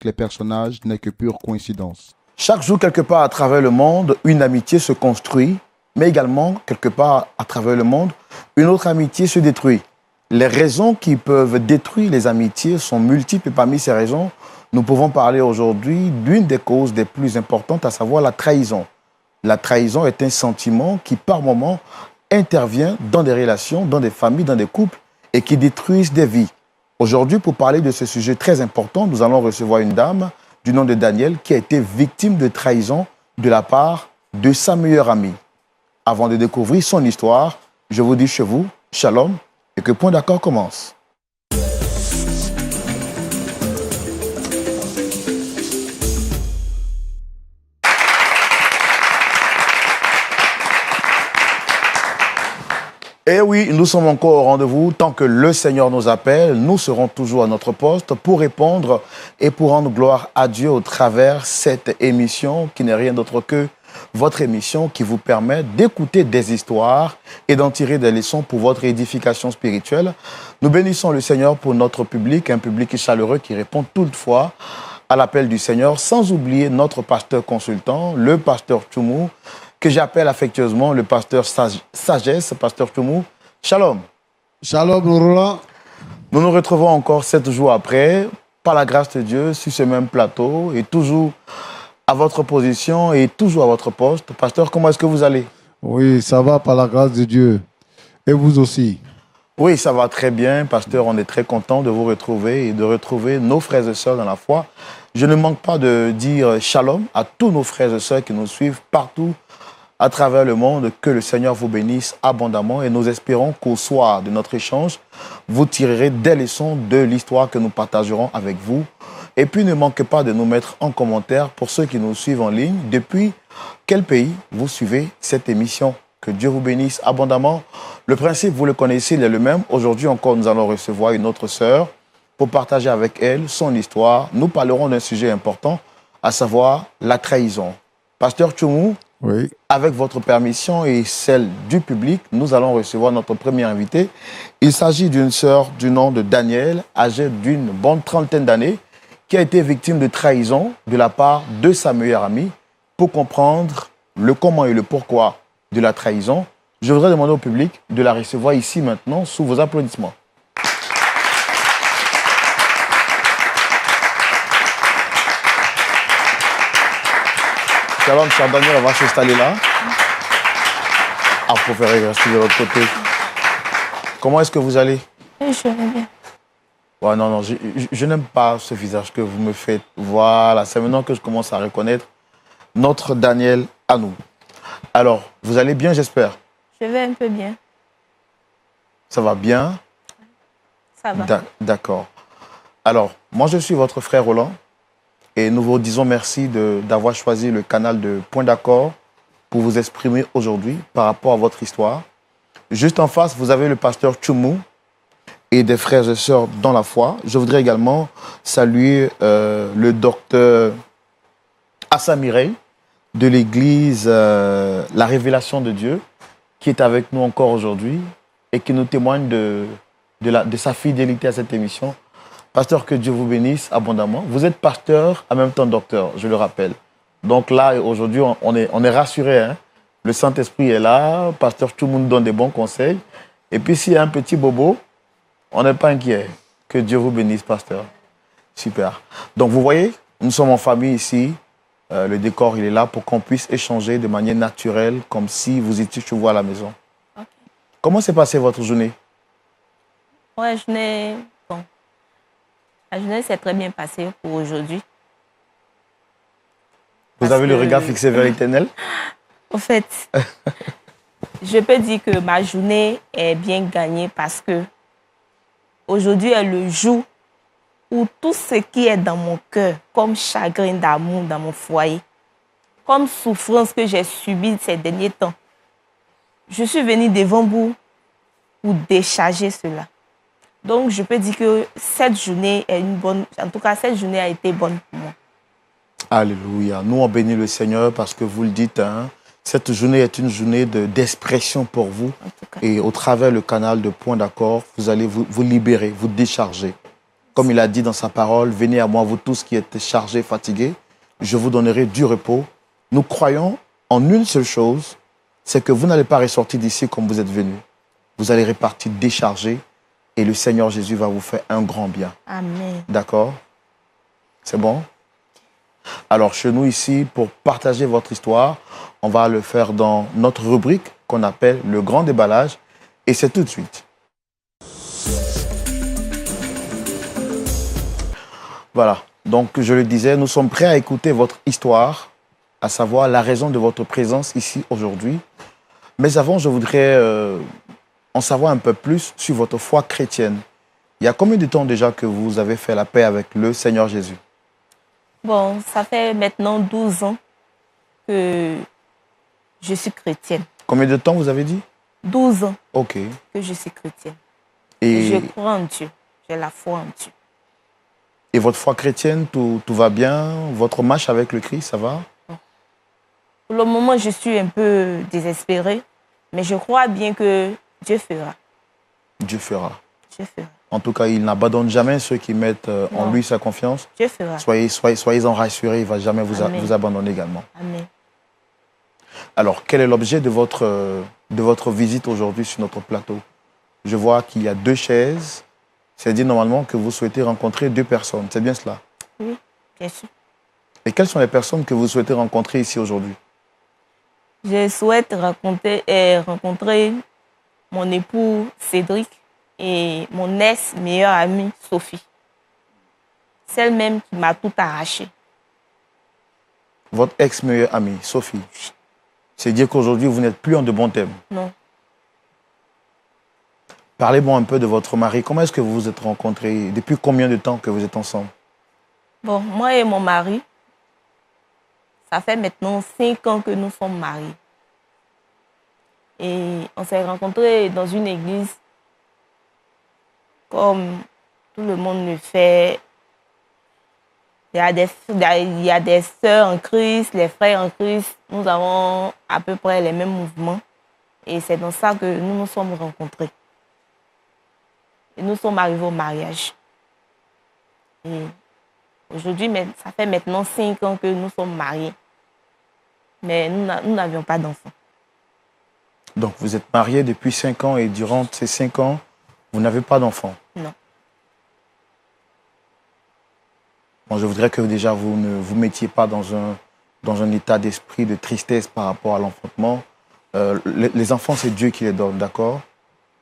les personnages n'est que pure coïncidence. Chaque jour, quelque part à travers le monde, une amitié se construit, mais également, quelque part à travers le monde, une autre amitié se détruit. Les raisons qui peuvent détruire les amitiés sont multiples et parmi ces raisons, nous pouvons parler aujourd'hui d'une des causes les plus importantes, à savoir la trahison. La trahison est un sentiment qui, par moments, intervient dans des relations, dans des familles, dans des couples et qui détruisent des vies. Aujourd'hui, pour parler de ce sujet très important, nous allons recevoir une dame du nom de Danielle qui a été victime de trahison de la part de sa meilleure amie. Avant de découvrir son histoire, je vous dis chez vous, shalom, et que Point d'accord commence. Et oui, nous sommes encore au rendez-vous. Tant que le Seigneur nous appelle, nous serons toujours à notre poste pour répondre et pour rendre gloire à Dieu au travers cette émission qui n'est rien d'autre que votre émission qui vous permet d'écouter des histoires et d'en tirer des leçons pour votre édification spirituelle. Nous bénissons le Seigneur pour notre public, un public chaleureux qui répond toutefois à l'appel du Seigneur, sans oublier notre pasteur consultant, le pasteur Tchoumou, que j'appelle affectueusement le pasteur Sagesse, pasteur Tchoumou. Shalom. Shalom, Roland. Nous nous retrouvons encore 7 jours après, par la grâce de Dieu, sur ce même plateau et toujours à votre position et toujours à votre poste. Pasteur, comment est-ce que vous allez? Oui, ça va par la grâce de Dieu. Et vous aussi? Oui, ça va très bien. Pasteur, on est très content de vous retrouver et de retrouver nos frères et sœurs dans la foi. Je ne manque pas de dire shalom à tous nos frères et sœurs qui nous suivent partout à travers le monde, que le Seigneur vous bénisse abondamment et nous espérons qu'au soir de notre échange, vous tirerez des leçons de l'histoire que nous partagerons avec vous. Et puis ne manquez pas de nous mettre en commentaire pour ceux qui nous suivent en ligne, depuis quel pays vous suivez cette émission. Que Dieu vous bénisse abondamment. Le principe, vous le connaissez, il est le même. Aujourd'hui encore, nous allons recevoir une autre sœur pour partager avec elle son histoire. Nous parlerons d'un sujet important, à savoir la trahison. Pasteur Tchoumou, oui. Avec votre permission et celle du public, nous allons recevoir notre premier invité. Il s'agit d'une sœur du nom de Danielle, âgée d'une bonne trentaine d'années, qui a été victime de trahison de la part de sa meilleure amie. Pour comprendre le comment et le pourquoi de la trahison, je voudrais demander au public de la recevoir ici maintenant sous vos applaudissements. Shalom, cher Daniel, on va s'installer là. Ah, vous préférez rester de l'autre côté. Comment est-ce que vous allez? Oui, je vais bien. Ouais, non, je n'aime pas ce visage que vous me faites. Voilà, c'est maintenant que je commence à reconnaître notre Daniel à nous. Alors, vous allez bien, j'espère? Je vais un peu bien. Ça va bien? Ça va. D'accord. Alors, moi, je suis votre frère Roland. Et nous vous disons merci d'avoir choisi le canal de Point d'accord pour vous exprimer aujourd'hui par rapport à votre histoire. Juste en face, vous avez le pasteur Tchoumou et des frères et sœurs dans la foi. Je voudrais également saluer le docteur Assa Mireille de l'église La Révélation de Dieu qui est avec nous encore aujourd'hui et qui nous témoigne de sa fidélité à cette émission. Pasteur, que Dieu vous bénisse abondamment. Vous êtes pasteur, en même temps docteur, je le rappelle. Donc là, aujourd'hui, on est rassurés. Hein? Le Saint-Esprit est là, pasteur, tout le monde donne des bons conseils. Et puis, s'il y a un petit bobo, on n'est pas inquiet. Que Dieu vous bénisse, pasteur. Super. Donc, vous voyez, nous sommes en famille ici. Le décor, il est là pour qu'on puisse échanger de manière naturelle, comme si vous étiez chez vous à la maison. Okay. Comment s'est passée votre journée? Ouais, la journée s'est très bien passée pour aujourd'hui. Vous avez le regard fixé vers l'Éternel? Au fait, je peux dire que ma journée est bien gagnée parce que aujourd'hui est le jour où tout ce qui est dans mon cœur, comme chagrin d'amour dans mon foyer, comme souffrance que j'ai subie ces derniers temps, je suis venue devant vous pour décharger cela. Donc, je peux dire que cette journée est une bonne... En tout cas, cette journée a été bonne pour moi. Alléluia. Nous, on bénit le Seigneur parce que vous le dites, hein, cette journée est une journée d'expression pour vous. Et au travers le canal de Point d'accord, vous allez vous libérer, vous décharger. Comme il a dit dans sa parole, venez à moi, vous tous qui êtes chargés, fatigués, je vous donnerai du repos. Nous croyons en une seule chose, c'est que vous n'allez pas ressortir d'ici comme vous êtes venus. Vous allez repartir déchargés et le Seigneur Jésus va vous faire un grand bien. Amen. D'accord? C'est bon? Alors, chez nous ici, pour partager votre histoire, on va le faire dans notre rubrique qu'on appelle le grand déballage. Et c'est tout de suite. Voilà. Donc, je le disais, nous sommes prêts à écouter votre histoire, à savoir la raison de votre présence ici aujourd'hui. Mais avant, je voudrais en savoir un peu plus sur votre foi chrétienne. Il y a combien de temps déjà que vous avez fait la paix avec le Seigneur Jésus? Bon, ça fait maintenant 12 ans que je suis chrétienne. Combien de temps vous avez dit? 12 ans Ok. que je suis chrétienne. Et, Je crois en Dieu. J'ai la foi en Dieu. et votre foi chrétienne, tout va bien? Votre marche avec le Christ, ça va? Pour le moment, je suis un peu désespérée, mais je crois bien que Dieu fera. Dieu fera. Dieu fera. En tout cas, il n'abandonne jamais ceux qui mettent en Non. lui sa confiance. Dieu fera. Soyez-en rassurés, il ne va jamais Amen. vous abandonner également. Amen. Alors, quel est l'objet de votre visite aujourd'hui sur notre plateau? Je vois qu'il y a 2 chaises. C'est-à-dire normalement que vous souhaitez rencontrer 2 personnes. C'est bien cela? Oui, bien sûr. Et quelles sont les personnes que vous souhaitez rencontrer ici aujourd'hui? Je souhaite rencontrer mon époux Cédric et mon ex-meilleure amie Sophie. Celle même qui m'a tout arraché. Votre ex-meilleure amie, Sophie. C'est dire qu'aujourd'hui, vous n'êtes plus en de bons termes. Non. Parlez-moi un peu de votre mari. Comment est-ce que vous vous êtes rencontrés? Depuis combien de temps que vous êtes ensemble? Bon, moi et mon mari, ça fait maintenant 5 ans que nous sommes mariés. Et on s'est rencontrés dans une église comme tout le monde le fait. Il y a des sœurs en Christ, les frères en Christ. Nous avons à peu près les mêmes mouvements. Et c'est dans ça que nous nous sommes rencontrés. Et nous sommes arrivés au mariage. Et aujourd'hui, ça fait maintenant 5 ans que nous sommes mariés. Mais nous n'avions pas d'enfants. Donc, vous êtes mariés depuis 5 ans et durant ces 5 ans, vous n'avez pas d'enfants? Non. Bon, je voudrais que déjà vous ne vous mettiez pas dans un état d'esprit de tristesse par rapport à l'enfantement. Les enfants, c'est Dieu qui les donne, d'accord?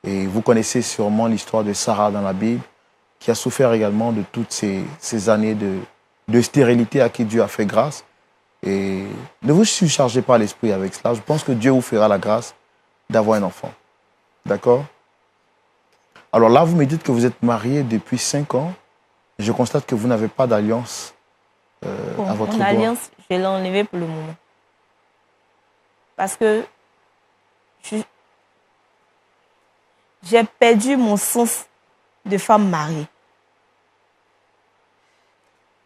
Et vous connaissez sûrement l'histoire de Sarah dans la Bible, qui a souffert également de toutes ces années de stérilité à qui Dieu a fait grâce. Et ne vous surchargez pas l'esprit avec cela. Je pense que Dieu vous fera la grâce d'avoir un enfant. D'accord? Alors là, vous me dites que vous êtes mariés depuis 5 ans. Je constate que vous n'avez pas d'alliance à votre Mon doigt. alliance, je l'ai enlevée pour le moment. Parce que j'ai perdu mon sens de femme mariée.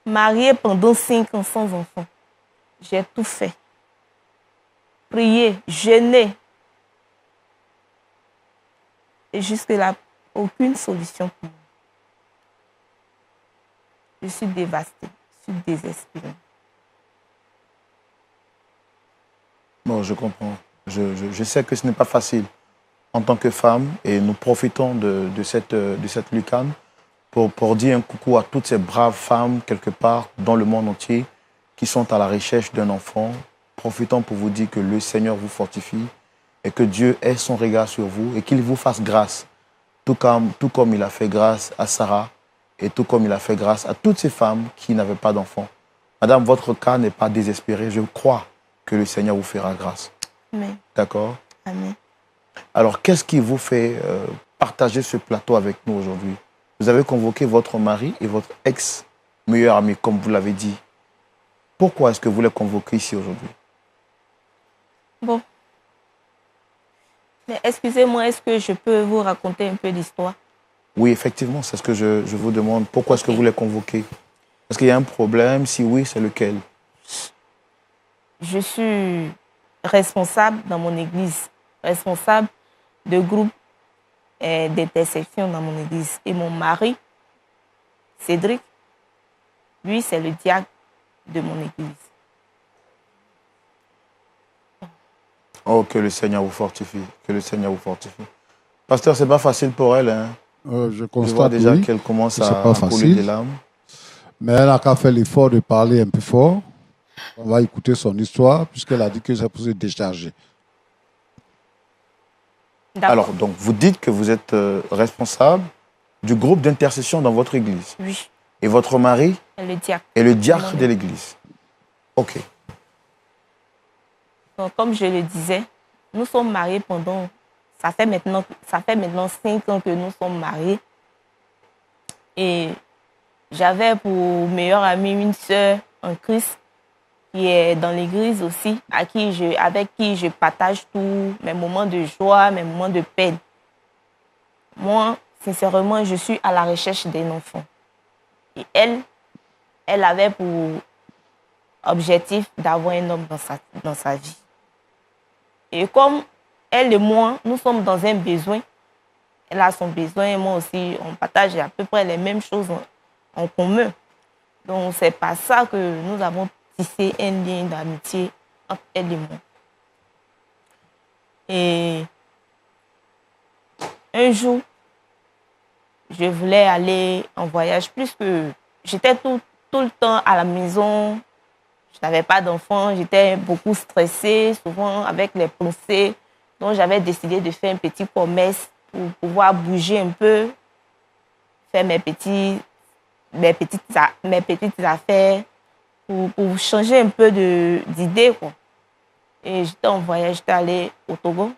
Mariée pendant 5 ans sans enfant. J'ai tout fait. Prier, jeûner. Et jusque-là, aucune solution pour moi. Je suis dévastée, je suis désespérée. Bon, je comprends. Je sais que ce n'est pas facile en tant que femme et nous profitons de cette lucane pour dire un coucou à toutes ces braves femmes quelque part dans le monde entier qui sont à la recherche d'un enfant. Profitons pour vous dire que le Seigneur vous fortifie et que Dieu ait son regard sur vous et qu'il vous fasse grâce, tout comme il a fait grâce à Sarah et tout comme il a fait grâce à toutes ces femmes qui n'avaient pas d'enfants. Madame, votre cas n'est pas désespéré. Je crois que le Seigneur vous fera grâce. Amen. D'accord? Amen. Alors, qu'est-ce qui vous fait partager ce plateau avec nous aujourd'hui? Vous avez convoqué votre mari et votre ex-meilleur ami, comme vous l'avez dit. Pourquoi est-ce que vous les convoquez ici aujourd'hui? Bon. Mais excusez-moi, est-ce que je peux vous raconter un peu d'histoire? Oui, effectivement, c'est ce que je vous demande. Pourquoi est-ce que vous les convoquez? Est-ce qu'il y a un problème? Si oui, c'est lequel? Je suis responsable dans mon église, responsable de groupe d'intercession dans mon église. Et mon mari, Cédric, lui, c'est le diacre de mon église. Oh, que le Seigneur vous fortifie. Que le Seigneur vous fortifie. Pasteur, c'est pas facile pour elle. Hein. Je Je vois constate déjà oui, qu'elle commence que c'est à pas couler facile. des larmes. Mais elle n'a qu'à faire l'effort de parler un peu fort. On va écouter son histoire, puisqu'elle a dit que c'est pour se décharger. Alors, donc, vous dites que vous êtes responsable du groupe d'intercession dans votre église. Oui. Et votre mari est le diacre. est le diacre de l'église. OK. Donc, comme je le disais, nous sommes mariés pendant... Ça fait maintenant 5 ans que nous sommes mariés. Et j'avais pour meilleure amie une sœur en Christ qui est dans l'église aussi, avec qui je partage tous mes moments de joie, mes moments de peine. Moi, sincèrement, je suis à la recherche d'un enfant. Et elle avait pour objectif d'avoir un homme dans sa vie. Et comme elle et moi, nous sommes dans un besoin, elle a son besoin et moi aussi, on partage à peu près les mêmes choses en commun. Donc, c'est par ça que nous avons tissé un lien d'amitié entre elle et moi. Et un jour, je voulais aller en voyage, plus que j'étais tout le temps à la maison. Je n'avais pas d'enfant, j'étais beaucoup stressée, souvent avec les pensées. Donc, j'avais décidé de faire un petit commerce pour pouvoir bouger un peu, faire mes petites affaires, pour changer un peu d'idée. Et j'étais en voyage, j'étais allée au Togo.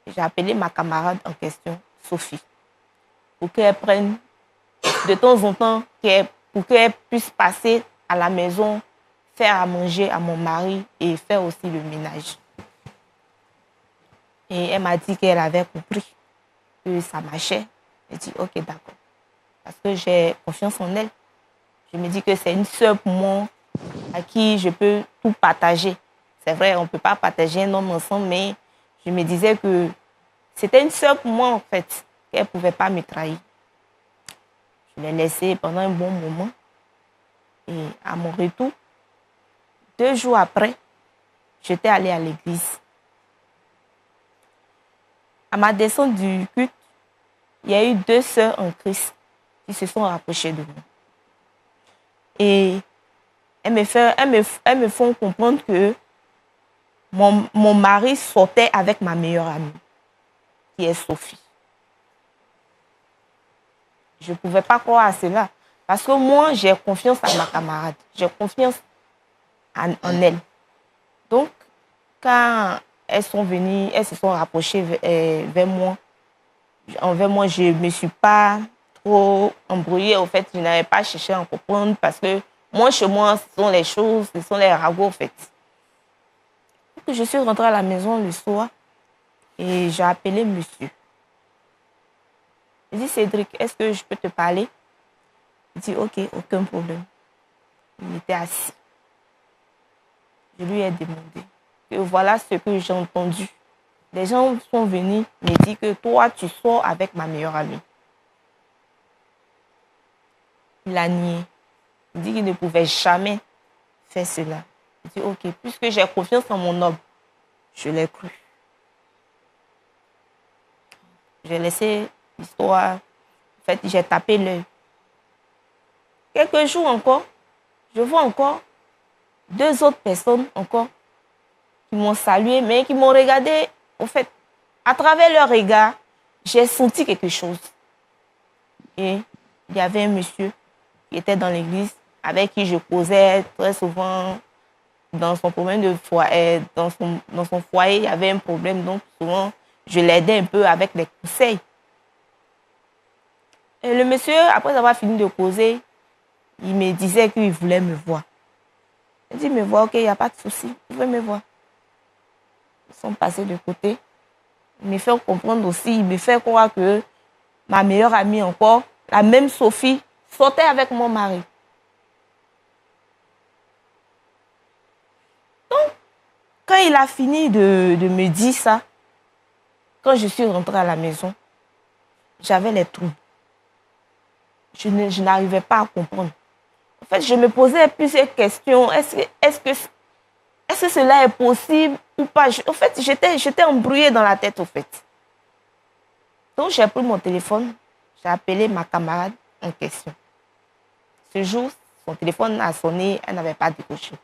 J'ai appelé ma camarade en question, Sophie, pour qu'elle prenne de temps en temps, pour qu'elle puisse passer à la maison, faire à manger à mon mari et faire aussi le ménage. Et elle m'a dit qu'elle avait compris que ça marchait. J'ai dit, ok, d'accord. Parce que j'ai confiance en elle. Je me dis que c'est une sœur pour moi à qui je peux tout partager. C'est vrai, on ne peut pas partager un homme ensemble, mais je me disais que c'était une sœur pour moi, en fait, qu'elle ne pouvait pas me trahir. Je l'ai laissée pendant un bon moment. Et à mon retour, 2 jours après, j'étais allée à l'église. À ma descente du culte, il y a eu 2 sœurs en Christ qui se sont rapprochées de moi. Et elles me font comprendre que mon mari sortait avec ma meilleure amie, qui est Sophie. Je ne pouvais pas croire à cela. Parce que moi, j'ai confiance en ma camarade. J'ai confiance en elle. Donc, quand elles sont venues, elles se sont rapprochées vers moi, je ne me suis pas trop embrouillée. Au fait, je n'avais pas cherché à en comprendre parce que moi, chez moi, ce sont les choses, ce sont les ragots, en fait. Donc, je suis rentrée à la maison le soir et j'ai appelé monsieur. J'ai dit, Cédric, est-ce que je peux te parler? Il dit, ok, aucun problème. Il était assis. Je lui ai demandé que voilà ce que j'ai entendu. Les gens sont venus me dire que toi, tu sors avec ma meilleure amie. Il a nié. Il dit qu'il ne pouvait jamais faire cela. Il dit, ok, puisque j'ai confiance en mon homme, je l'ai cru. J'ai laissé l'histoire. En fait, j'ai tapé l'œil. Quelques jours encore, je vois encore 2 autres personnes encore qui m'ont salué, mais qui m'ont regardé. En fait, à travers leur regard, j'ai senti quelque chose. Et il y avait un monsieur qui était dans l'église, avec qui je causais très souvent dans son problème de foyer. Dans son foyer, il y avait un problème, donc souvent, je l'aidais un peu avec les conseils. Et le monsieur, après avoir fini de causer, il me disait qu'il voulait me voir. Je dis, me voir, ok, il n'y a pas de souci, vous pouvez me voir. Ils sont passés de côté. Il me fait comprendre aussi, il me fait croire que ma meilleure amie encore, la même Sophie, sortait avec mon mari. Donc, quand il a fini de me dire ça, quand je suis rentrée à la maison, j'avais les troubles. je n'arrivais pas à comprendre. En fait, je me posais plusieurs questions. Est-ce que cela est possible ou pas? En fait, j'étais embrouillée dans la tête, au fait. Donc, j'ai pris mon téléphone, j'ai appelé ma camarade en question. Ce jour, son téléphone a sonné, elle n'avait pas décroché.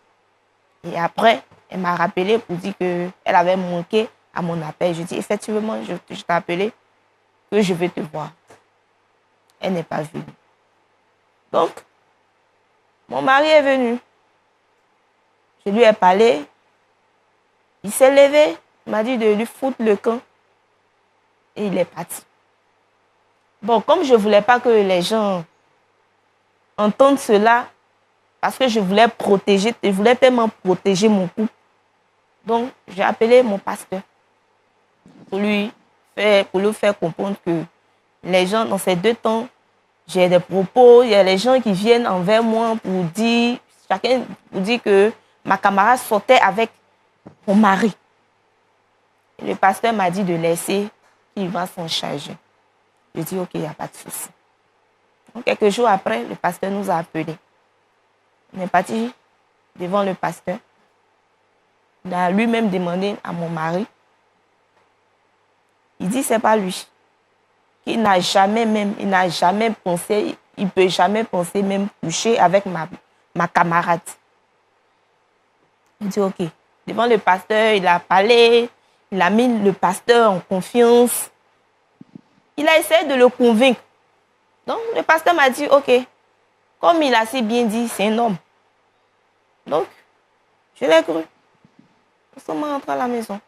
Et après, elle m'a rappelé pour dire qu'elle avait manqué à mon appel. Je dis, effectivement, je t'ai appelé que je vais te voir. Elle n'est pas venue. Donc, mon mari est venu. Je lui ai parlé. Il s'est levé. Il m'a dit de lui foutre le camp. Et il est parti. Bon, comme je ne voulais pas que les gens entendent cela, parce que je voulais tellement protéger mon couple. Donc, j'ai appelé mon pasteur pour lui faire comprendre que les gens, dans ces 2 temps, j'ai des propos, il y a les gens qui viennent envers moi pour dire que ma camarade sortait avec mon mari. Et le pasteur m'a dit de laisser, qu'il va s'en charger. Je dis, ok, il n'y a pas de souci. Donc, quelques jours après, le pasteur nous a appelés. On est parti devant le pasteur. Il a lui-même demandé à mon mari. Il dit, c'est pas lui. Il n'a jamais pensé, il ne peut jamais penser même coucher avec ma camarade. Il dit, ok. Devant le pasteur, il a parlé, il a mis le pasteur en confiance. Il a essayé de le convaincre. Donc, le pasteur m'a dit, ok, comme il a si bien dit, c'est un homme. Donc, je l'ai cru. Nous sommes rentrés à la maison.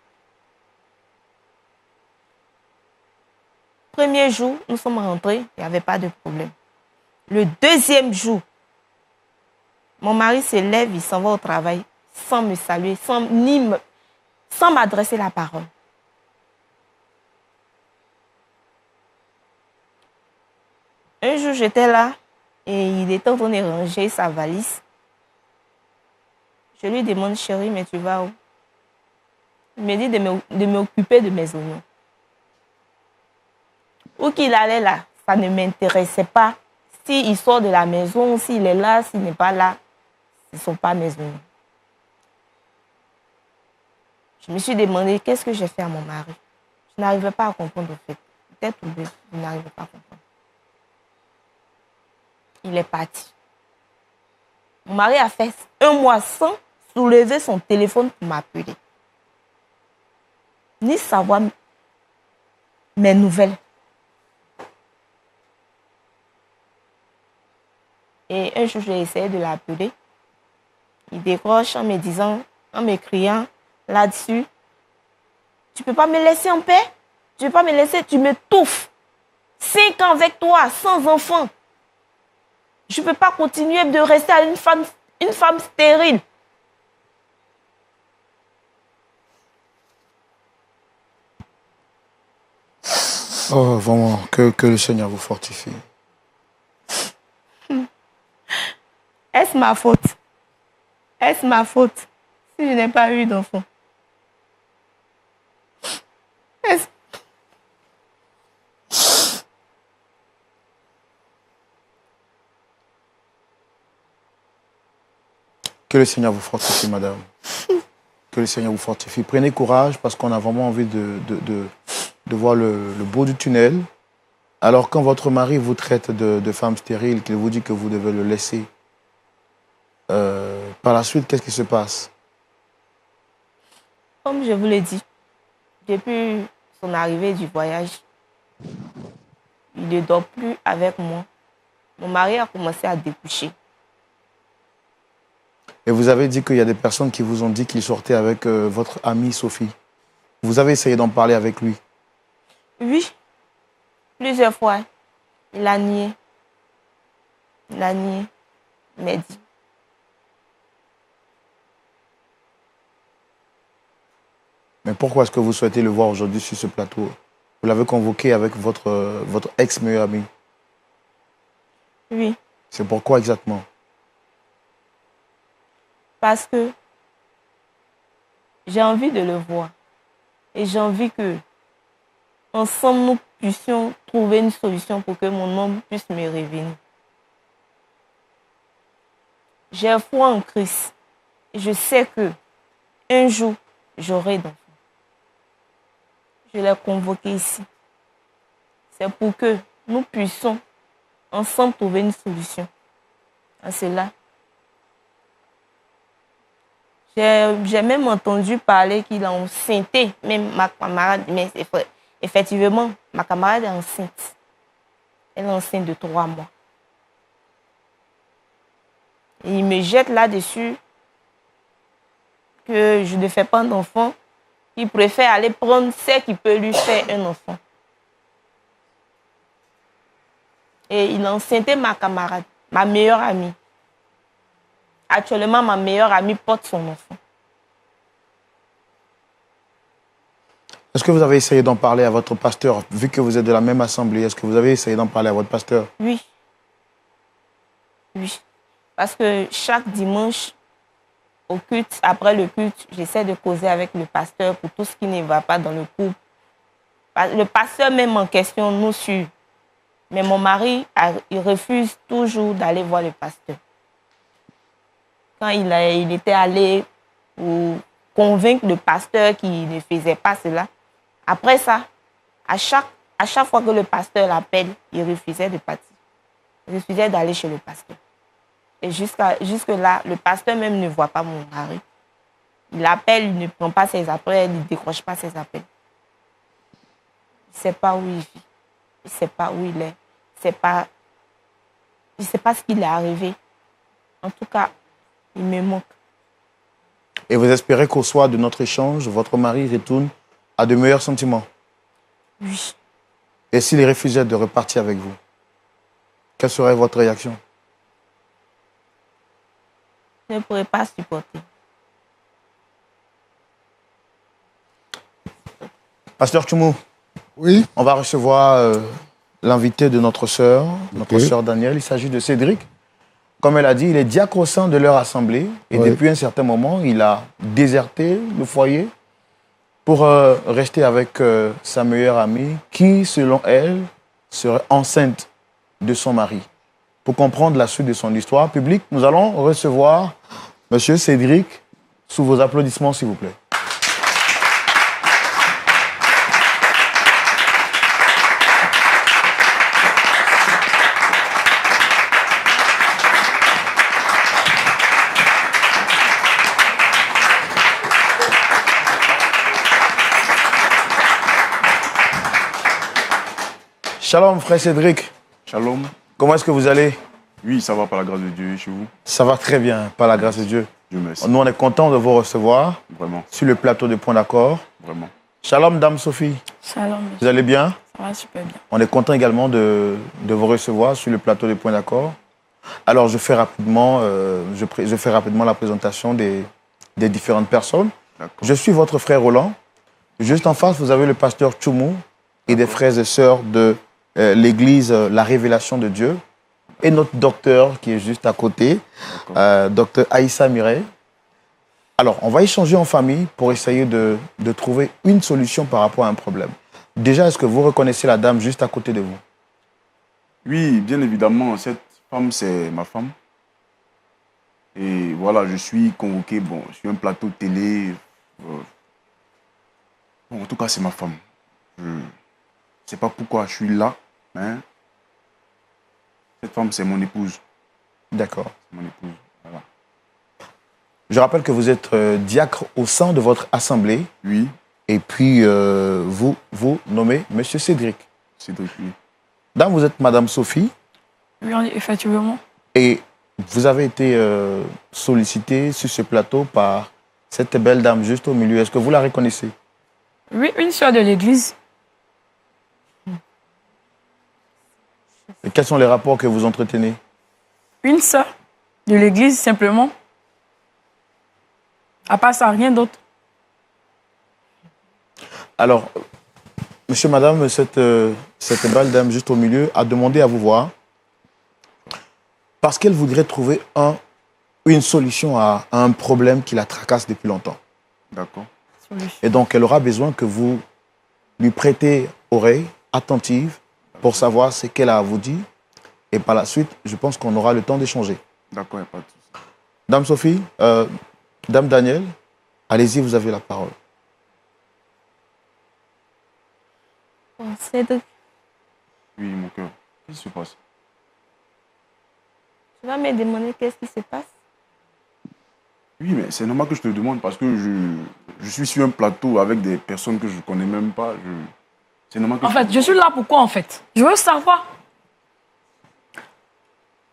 Premier jour, nous sommes rentrés, il n'y avait pas de problème. Le deuxième jour, mon mari se lève, il s'en va au travail sans me saluer, sans m'adresser la parole. Un jour, j'étais là et il était en train de ranger sa valise. Je lui demande, chérie, mais tu vas où? Il me dit de m'occuper de mes oignons. Où qu'il allait là, ça ne m'intéressait pas. S'il sort de la maison, s'il est là, s'il n'est pas là, ce ne sont pas mes oignons. Je me suis demandé qu'est-ce que j'ai fait à mon mari. Je n'arrivais pas à comprendre au fait. Peut-être je n'arrivais pas à comprendre. Il est parti. Mon mari a fait 1 mois sans soulever son téléphone pour m'appeler. Ni savoir mes nouvelles. Et un jour, j'ai essayé de l'appeler. Il décroche en me disant, en me criant là-dessus, tu ne peux pas me laisser en paix? Tu ne peux pas me laisser, tu m'étouffes. 5 ans avec toi, sans enfant. Je ne peux pas continuer de rester à une femme stérile. Oh, vraiment, que le Seigneur vous fortifie. Est-ce ma faute? Est-ce ma faute si je n'ai pas eu d'enfant? Est-ce... Que le Seigneur vous fortifie, madame. Que le Seigneur vous fortifie. Prenez courage parce qu'on a vraiment envie de voir le bout du tunnel. Alors, quand votre mari vous traite de femme stérile, qu'il vous dit que vous devez le laisser, par la suite, qu'est-ce qui se passe? Comme je vous l'ai dit, depuis son arrivée du voyage, il ne dort plus avec moi. Mon mari a commencé à découcher. Et vous avez dit qu'il y a des personnes qui vous ont dit qu'il sortait avec votre amie Sophie. Vous avez essayé d'en parler avec lui? Oui, plusieurs fois. Il a nié. Il a nié. Il m'a dit. Mais pourquoi est-ce que vous souhaitez le voir aujourd'hui sur ce plateau? Vous l'avez convoqué avec votre ex-meilleur ami. Oui. C'est pourquoi exactement? Parce que j'ai envie de le voir. Et j'ai envie que, ensemble, nous puissions trouver une solution pour que mon homme puisse me revenir. j'ai foi en Christ. Et je sais que un jour, j'aurai d'enfants. Je l'ai convoqué ici. C'est pour que nous puissions ensemble trouver une solution à cela. J'ai même entendu parler qu'il a enceinté, même ma camarade, mais effectivement, ma camarade est enceinte. Elle est enceinte de 3 mois. Et il me jette là-dessus que je ne fais pas d'enfant. Il préfère aller prendre ce qui peut lui faire un enfant. Et il a enceinté ma camarade, ma meilleure amie. Actuellement, ma meilleure amie porte son enfant. Est-ce que vous avez essayé d'en parler à votre pasteur, vu que vous êtes de la même assemblée? Est-ce que vous avez essayé d'en parler à votre pasteur? Oui. Oui. Parce que chaque dimanche, au culte, après le culte, j'essaie de causer avec le pasteur pour tout ce qui ne va pas dans le couple. Le pasteur même en question nous suit. Mais mon mari, il refuse toujours d'aller voir le pasteur. Quand il était allé pour convaincre le pasteur qu'il ne faisait pas cela, après ça, à chaque fois que le pasteur l'appelle, il refusait de partir. Il refusait d'aller chez le pasteur. Et jusque-là, le pasteur même ne voit pas mon mari. Il appelle, il ne prend pas ses appels, il ne décroche pas ses appels. Il ne sait pas où il vit. Il ne sait pas où il est. Il ne sait pas ce qu'il est arrivé. En tout cas, il me manque. Et vous espérez qu'au soir de notre échange, votre mari retourne à de meilleurs sentiments? Oui. Et s'il refusait de repartir avec vous, quelle serait votre réaction? Je ne pourrais pas supporter. Pasteur Tchoumou, Oui, on va recevoir l'invité de notre sœur, notre Ok. sœur Danielle. Il s'agit de Cédric. Comme elle a dit, il est diacre au sein de leur assemblée. Et Oui. depuis un certain moment, il a déserté le foyer pour rester avec sa meilleure amie qui, selon elle, serait enceinte de son mari. Pour comprendre la suite de son histoire publique, nous allons recevoir M. Cédric sous vos applaudissements, s'il vous plaît. Shalom, frère Cédric. Shalom. Comment est-ce que vous allez? Oui, ça va par la grâce de Dieu chez vous. Ça va très bien, par la grâce de Dieu. Dieu merci. Nous, on est contents de vous recevoir Vraiment, sur le plateau de Point d'Accord. vraiment. Shalom, Dame Sophie. Shalom, Vous allez bien? ça va super bien. On est content également de vous recevoir sur le plateau de Point d'Accord. Alors, je fais rapidement la présentation des différentes personnes. D'accord. Je suis votre frère Roland. Juste en face, vous avez le pasteur Tchoumou et des frères et sœurs de l'église La Révélation de Dieu. Et notre docteur qui est juste à côté, docteur Aïssa Mireille. Alors, on va échanger en famille pour essayer de trouver une solution par rapport à un problème. Déjà, est-ce que vous reconnaissez la dame juste à côté de vous? Oui, bien évidemment, cette femme, c'est ma femme. Et voilà, je suis convoqué sur un plateau de télé. En tout cas, c'est ma femme. Je ne sais pas pourquoi je suis là, mais cette femme, c'est mon épouse. D'accord. C'est mon épouse. Voilà. Je rappelle que vous êtes diacre au sein de votre assemblée. Oui, Et puis, vous nommez Monsieur Cédric. Cédric, oui. Dame, vous êtes Madame Sophie. Oui, effectivement. Et vous avez été sollicitée sur ce plateau par cette belle dame juste au milieu. Est-ce que vous la reconnaissez? Oui, une sœur de l'église. Et quels sont les rapports que vous entretenez? Une sœur de l'église, simplement. À part ça, rien d'autre. Alors, monsieur, madame, cette belle dame juste au milieu a demandé à vous voir parce qu'elle voudrait trouver une solution à un problème qui la tracasse depuis longtemps. D'accord. Et donc, elle aura besoin que vous lui prêtez oreille attentive pour savoir ce qu'elle a à vous dire. Et par la suite, je pense qu'on aura le temps d'échanger. D'accord, il n'y a pas de souci. Dame Sophie, Dame Daniel, allez-y, vous avez la parole. Bon, Cédric, Oui, mon cœur. Qu'est-ce qui se passe? tu vas me demander qu'est-ce qui se passe? Oui, mais c'est normal que je te le demande parce que je suis sur un plateau avec des personnes que je ne connais même pas. C'est normal que En fait, je suis là pourquoi, en fait? Je veux savoir.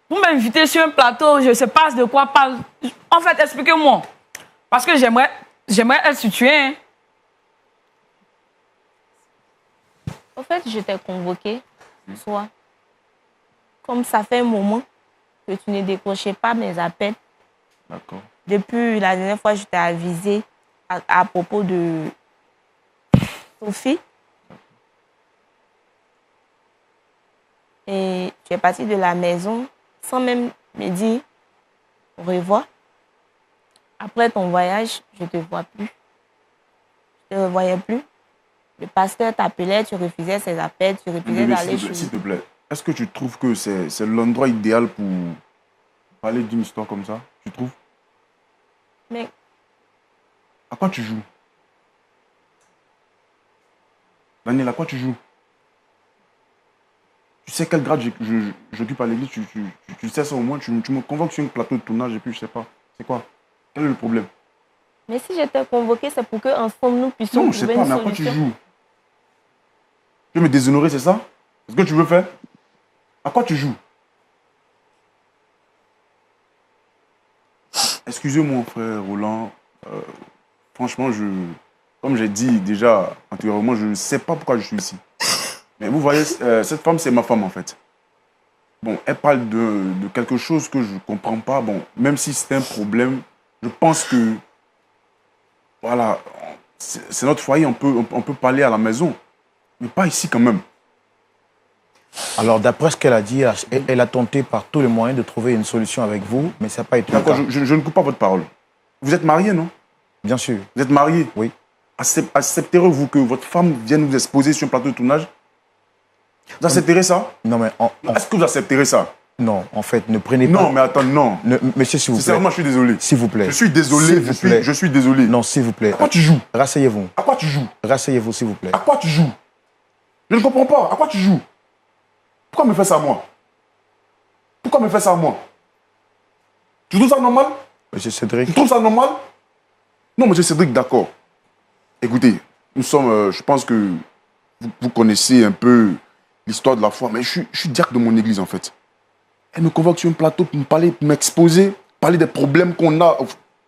Vous m'invitez sur un plateau, je ne sais pas de quoi parle. En fait, expliquez-moi. Parce que j'aimerais être située. Hein. En fait, je t'ai convoqué, soit comme ça fait un moment que tu ne décrochais pas mes appels. D'accord. Depuis la dernière fois, je t'ai avisé à propos de Sophie. Et tu es parti de la maison sans même me dire au revoir. Après ton voyage, je ne te vois plus. Je ne te revoyais plus. Le pasteur t'appelait, tu refusais ses appels, tu refusais Bébé, d'aller s'il chez te lui. plaît, est-ce que tu trouves que c'est l'endroit idéal pour parler d'une histoire comme ça? Tu trouves? Mais À quoi tu joues? Daniel, à quoi tu joues? Tu sais quel grade j'occupe à l'église, tu sais ça au moins, tu me convoques sur un plateau de tournage et puis je sais pas. C'est quoi? Quel est le problème? Mais si je t'ai convoqué, c'est pour qu'ensemble nous puissions Non, je sais trouver pas, une mais à quoi tu solution. joues? Tu veux me déshonorer, c'est ça? C'est ce que tu veux faire? À quoi tu joues? Excusez-moi, frère Roland. Franchement, comme j'ai dit déjà antérieurement, je ne sais pas pourquoi je suis ici. Mais vous voyez, cette femme, c'est ma femme en fait. Bon, elle parle de quelque chose que je ne comprends pas. Bon, même si c'est un problème, je pense que, voilà, c'est notre foyer, on peut parler à la maison. Mais pas ici quand même. Alors, d'après ce qu'elle a dit, elle a tenté par tous les moyens de trouver une solution avec vous, mais ça n'a pas été le D'accord, cas. je ne coupe pas votre parole. Vous êtes marié, non? Bien sûr, Vous êtes marié? oui. Accepterez-vous que votre femme vienne vous exposer sur un plateau de tournage? Vous accepterez ça? Non, mais Est-ce que vous accepterez ça? non, en fait, ne prenez pas... Non, mais attends, non. Monsieur, s'il vous plaît. Sincèrement, je suis désolé. S'il vous plaît. Je suis désolé, S'il vous plaît. je suis désolé. Non, s'il vous plaît. À quoi tu joues? Rasseyez-vous. À quoi tu joues? Rasseyez-vous, s'il vous plaît. À quoi tu joues? Je ne comprends pas. À quoi tu joues? Pourquoi me faire ça à moi? Pourquoi me faire ça à moi? Tu trouves ça normal? Monsieur Cédric, Tu trouves ça normal? Non, monsieur Cédric, d'accord. Écoutez, nous sommes, je pense que vous connaissez un peu l'histoire de la foi, mais je suis diacre de mon église en fait. Elle me convoque sur un plateau pour me parler, pour m'exposer, parler des problèmes qu'on a.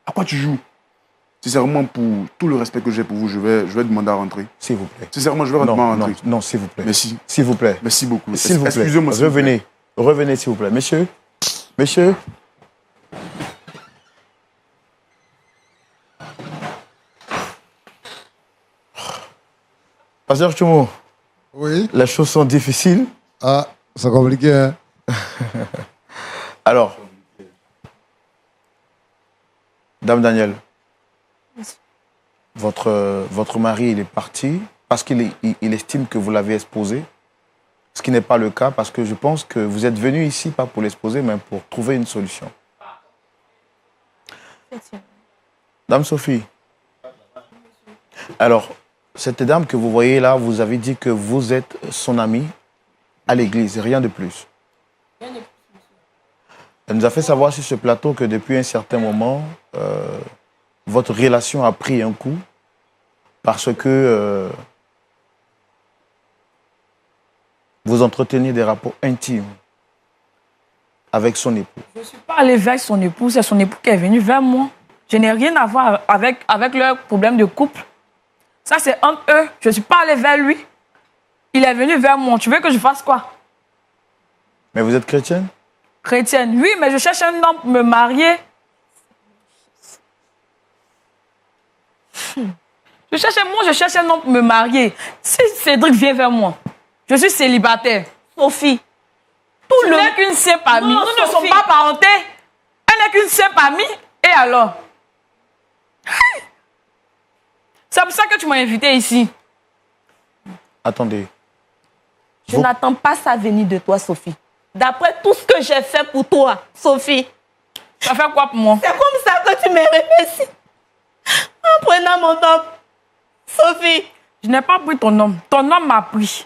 À quoi tu joues? Sincèrement, pour tout le respect que j'ai pour vous, je vais demander à rentrer. s'il vous plaît. Sincèrement, je vais demander à Non, rentrer. non, s'il vous plaît. Merci. S'il vous plaît. Merci beaucoup. S'il vous plaît. Excusez-moi. s'il vous plaît. Revenez. Revenez, s'il vous plaît. Monsieur. Monsieur. Pasteur Tchoumo, Oui. les choses sont difficiles. Ah, c'est compliqué, hein? Alors, Dame Daniel, votre mari, il est parti parce qu'il il estime que vous l'avez exposé, ce qui n'est pas le cas parce que je pense que vous êtes venu ici pas pour l'exposer, mais pour trouver une solution. Dame Sophie, alors, cette dame que vous voyez là, vous avez dit que vous êtes son amie à l'église, rien de plus. Elle nous a fait savoir sur ce plateau que depuis un certain moment, votre relation a pris un coup parce que vous entreteniez des rapports intimes avec son époux. Je ne suis pas allée vers son époux, c'est son époux qui est venu vers moi. Je n'ai rien à voir avec leur problème de couple. Ça, c'est entre eux. Je ne suis pas allée vers lui. Il est venu vers moi. Tu veux que je fasse quoi? Mais vous êtes chrétienne? Chrétienne, oui, mais je cherche un homme pour me marier. Je cherche un homme pour me marier. Si Cédric vient vers moi, je suis célibataire. Sophie, Tu n'es qu'une simple amie. Non, Nous ne Sophie. sommes pas parentés. Elle n'est qu'une simple amie. Et alors? C'est pour ça que tu m'as invité ici. Attendez. je n'attends pas ça venir de toi, Sophie. D'après tout ce que j'ai fait pour toi, Sophie. Tu as fait quoi pour moi? C'est comme ça que tu me remercies. En prenant mon nom. Sophie. Je n'ai pas pris ton nom. Ton nom m'a pris.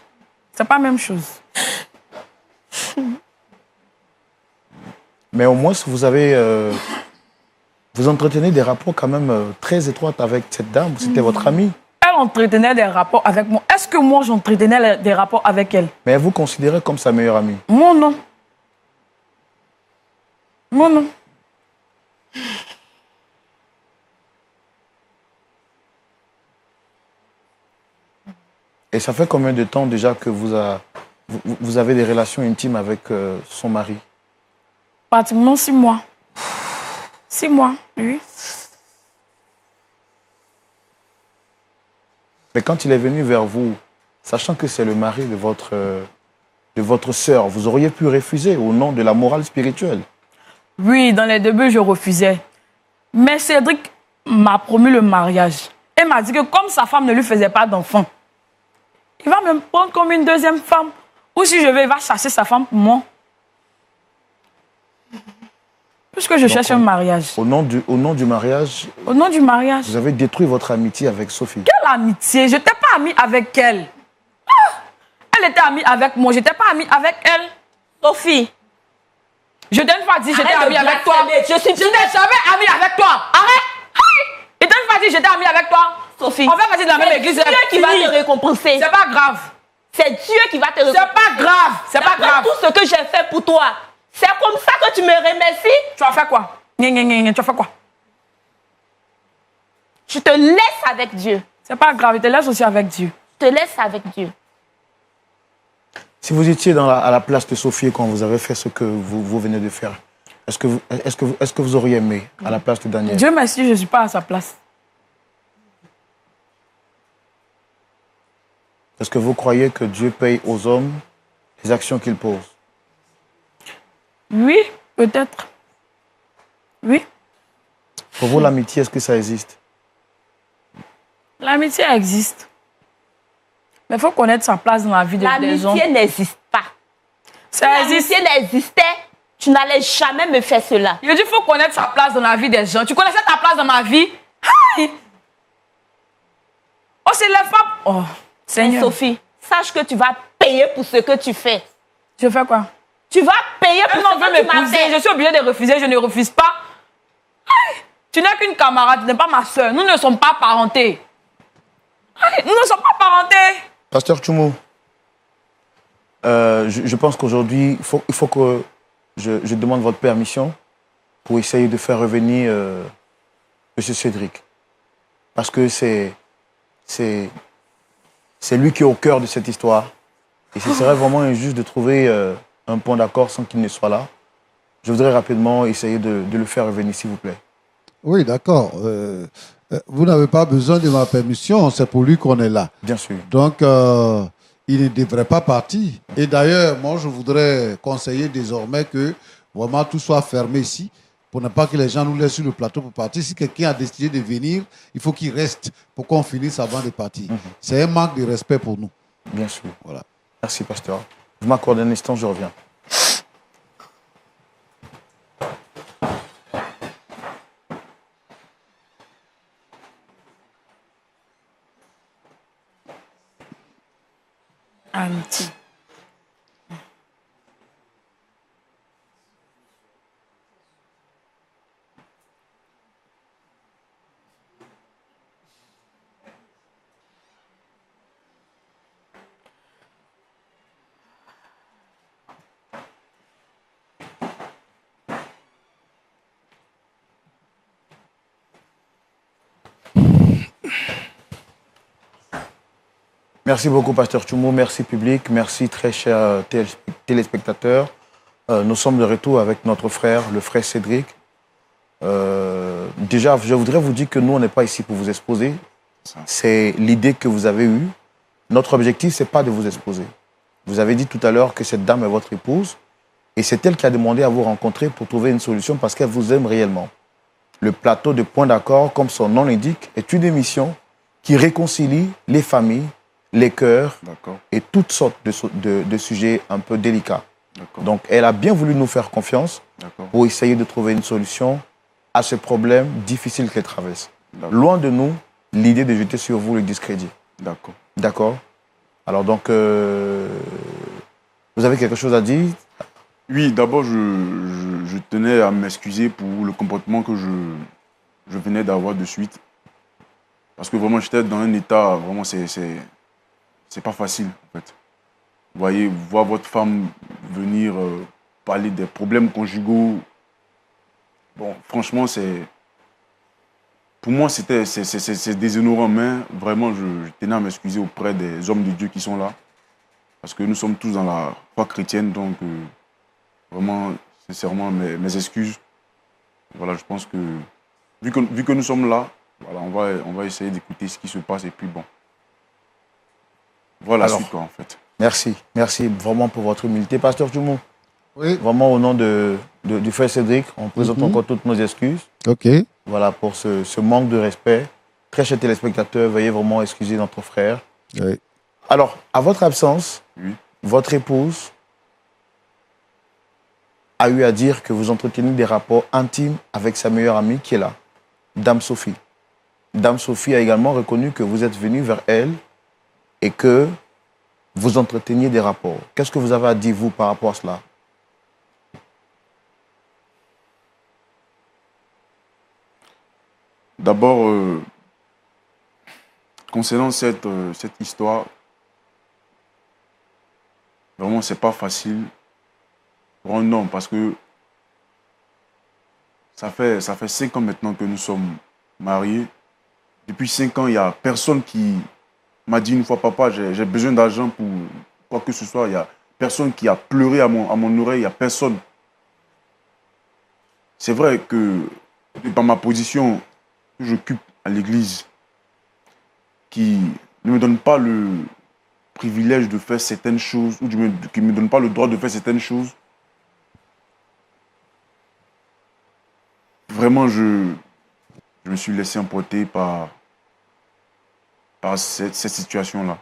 C'est pas la même chose. Mais au moins, vous avez... vous entretenez des rapports quand même très étroits avec cette dame. C'était votre amie. Elle entretenait des rapports avec moi. Est-ce que moi, j'entretenais des rapports avec elle? Mais elle vous considérait comme sa meilleure amie. Moi, non. Moi, non. Et ça fait combien de temps déjà que vous avez des relations intimes avec son mari? Pratiquement 6 mois. 6 mois, oui. Mais quand il est venu vers vous, sachant que c'est le mari de votre sœur, vous auriez pu refuser au nom de la morale spirituelle? Oui, dans les débuts, je refusais. Mais Cédric m'a promis le mariage. Et m'a dit que comme sa femme ne lui faisait pas d'enfant, il va me prendre comme une deuxième femme. Ou si je veux, il va chasser sa femme pour moi. Puisque je cherche un mariage. Au nom du mariage, Au nom du mariage. vous avez détruit votre amitié avec Sophie. Quelle amitié? Je n'étais pas amie avec elle. Ah! Elle était amie avec moi. Je n'étais pas amie avec elle. Sophie. Je t'ai une fois dit j'étais Arrête amie de avec toi. blasphémer. Je n'ai jamais amie avec toi. Arrête. Je t'ai une fois dit j'étais amie avec toi. Sophie. On fait partie de la même église. C'est Dieu qui va te récompenser. C'est pas grave. C'est Dieu qui va te récompenser. C'est pas grave. C'est pas D'après grave. tout ce que j'ai fait pour toi. C'est comme ça que tu me remercies. Tu as fait quoi? Tu as fait quoi? Je te laisse avec Dieu. C'est pas grave. Je te laisse aussi avec Dieu. Je te laisse avec Dieu. Si vous étiez à la place de Sophie quand vous avez fait ce que vous venez de faire, est-ce que vous auriez aimé à la place de Daniel? Dieu merci, je ne suis pas à sa place. Est-ce que vous croyez que Dieu paye aux hommes les actions qu'ils posent? Oui, peut-être. Oui. Pour vous, l'amitié, est-ce que ça existe? L'amitié existe. Mais il faut connaître sa place dans la vie des hommes. L'amitié n'existe pas. Si Ça existe. l'amitié n'existait, tu n'allais jamais me faire cela. Je dis, il faut connaître sa place dans la vie des gens. Tu connaissais ta place dans ma vie? Aïe. Oh, c'est la femme. Oh, Seigneur. Sophie, sache que tu vas payer pour ce que tu fais. Je fais quoi? Tu vas payer pour Elle ce veut que tu m'as m'épouser. fait. Je suis obligée de refuser. Je ne refuse pas. Aïe. Tu n'es qu'une camarade. Tu n'es pas ma soeur. Nous ne sommes pas parentés. Aïe. Nous ne sommes pas parentés. Pasteur Tchoumou, je pense qu'aujourd'hui, il faut que je demande votre permission pour essayer de faire revenir M. Cédric. Parce que c'est lui qui est au cœur de cette histoire. Et ce serait vraiment injuste de trouver un point d'accord sans qu'il ne soit là. Je voudrais rapidement essayer de le faire revenir, s'il vous plaît. Oui, d'accord. Vous n'avez pas besoin de ma permission, c'est pour lui qu'on est là. Bien sûr. Donc, il ne devrait pas partir. Et d'ailleurs, moi, je voudrais conseiller désormais que vraiment tout soit fermé ici, pour ne pas que les gens nous laissent sur le plateau pour partir. Si quelqu'un a décidé de venir, il faut qu'il reste pour qu'on finisse avant de partir. C'est un manque de respect pour nous. Bien sûr. Voilà. Merci, pasteur. Vous m'accordez un instant, je reviens. Amitié. Merci beaucoup, Pasteur Tchoumou. Merci, public. Merci, très chers téléspectateurs. Nous sommes de retour avec notre frère, le frère Cédric. Déjà, je voudrais vous dire que nous, on n'est pas ici pour vous exposer. C'est l'idée que vous avez eue. Notre objectif, ce n'est pas de vous exposer. Vous avez dit tout à l'heure que cette dame est votre épouse. Et c'est elle qui a demandé à vous rencontrer pour trouver une solution parce qu'elle vous aime réellement. Le plateau de Point d'accord, comme son nom l'indique, est une émission qui réconcilie les familles, les cœurs et toutes sortes de sujets un peu délicats. Donc, elle a bien voulu nous faire confiance pour essayer de trouver une solution à ce problème difficile qu'elle traverse. Loin de nous, l'idée de jeter sur vous le discrédit. D'accord. D'accord. Alors donc, vous avez quelque chose à dire? Oui, d'abord, je tenais à m'excuser pour le comportement que je venais d'avoir de suite. Parce que vraiment, j'étais dans un état, vraiment, c'est pas facile, en fait. Vous voyez, voir votre femme venir parler des problèmes conjugaux, bon, franchement, pour moi, c'est déshonorant, mais vraiment, je tenais à m'excuser auprès des hommes de Dieu qui sont là. Parce que nous sommes tous dans la foi chrétienne, donc vraiment, sincèrement, mes excuses. Voilà, je pense que, vu que nous sommes là, voilà, on va essayer d'écouter ce qui se passe et puis bon. Voilà la suite, quoi, en fait. Merci. Merci vraiment pour votre humilité. Pasteur Djoumou, Oui. vraiment au nom du frère Cédric, on présente encore toutes nos excuses. OK. Voilà, pour ce manque de respect. Très chers téléspectateurs, veuillez vraiment excuser notre frère. Oui. Alors, à votre absence, votre épouse a eu à dire que vous entretenez des rapports intimes avec sa meilleure amie qui est là, Dame Sophie. Dame Sophie a également reconnu que vous êtes venu vers elle et que vous entreteniez des rapports. Qu'est-ce que vous avez à dire, vous, par rapport à cela? D'abord, concernant cette histoire, vraiment, c'est pas facile pour un homme parce que ça fait 5 ans maintenant que nous sommes mariés. Depuis 5 ans, il n'y a personne qui m'a dit une fois, papa, j'ai besoin d'argent pour quoi que ce soit. Il n'y a personne qui a pleuré à mon oreille, il n'y a personne. C'est vrai que par ma position que j'occupe à l'église, qui ne me donne pas le privilège de faire certaines choses, ou qui ne me donne pas le droit de faire certaines choses, vraiment, je me suis laissé emporter par cette situation-là.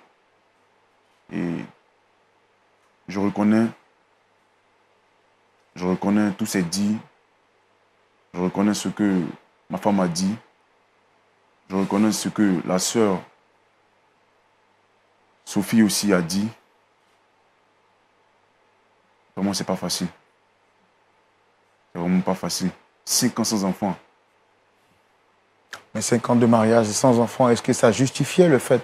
Et je reconnais tout c'est dit, je reconnais ce que ma femme a dit, je reconnais ce que la sœur Sophie aussi a dit. Vraiment, c'est pas facile. C'est vraiment pas facile. 5 ans sans enfants. Mais 5 ans de mariage et sans enfants, est-ce que ça justifiait le fait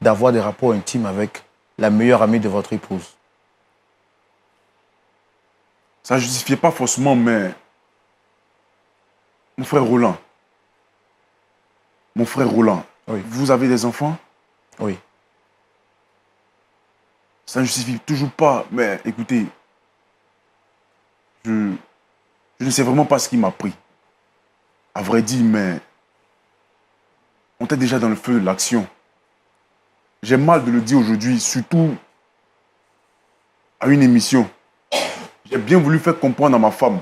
d'avoir des rapports intimes avec la meilleure amie de votre épouse? Ça ne justifiait pas forcément, mais mon frère Roland, oui. Vous avez des enfants? Oui. Ça ne justifie toujours pas, mais écoutez, je ne sais vraiment pas ce qui m'a pris. À vrai dire, mais on était déjà dans le feu de l'action. J'ai mal de le dire aujourd'hui, surtout à une émission. J'ai bien voulu faire comprendre à ma femme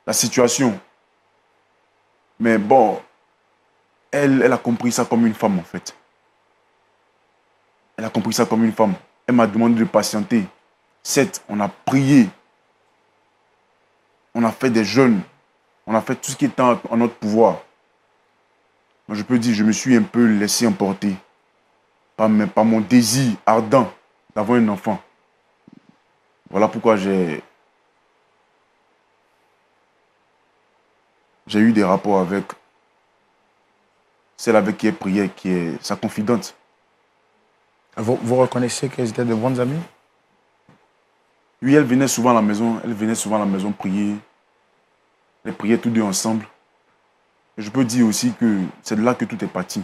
la situation. Mais bon, elle a compris ça comme une femme, en fait. Elle a compris ça comme une femme. Elle m'a demandé de patienter. Certes, on a prié. On a fait des jeûnes. On a fait tout ce qui était en notre pouvoir. Moi, je peux dire, je me suis un peu laissé emporter par mon désir ardent d'avoir un enfant. Voilà pourquoi j'ai eu des rapports avec celle avec qui elle priait, qui est sa confidente. Vous reconnaissez qu'elles étaient de bonnes amies? Oui, elle venait souvent à la maison. Elle venait souvent à la maison prier. Elle priait tous deux ensemble. Et je peux dire aussi que c'est de là que tout est parti.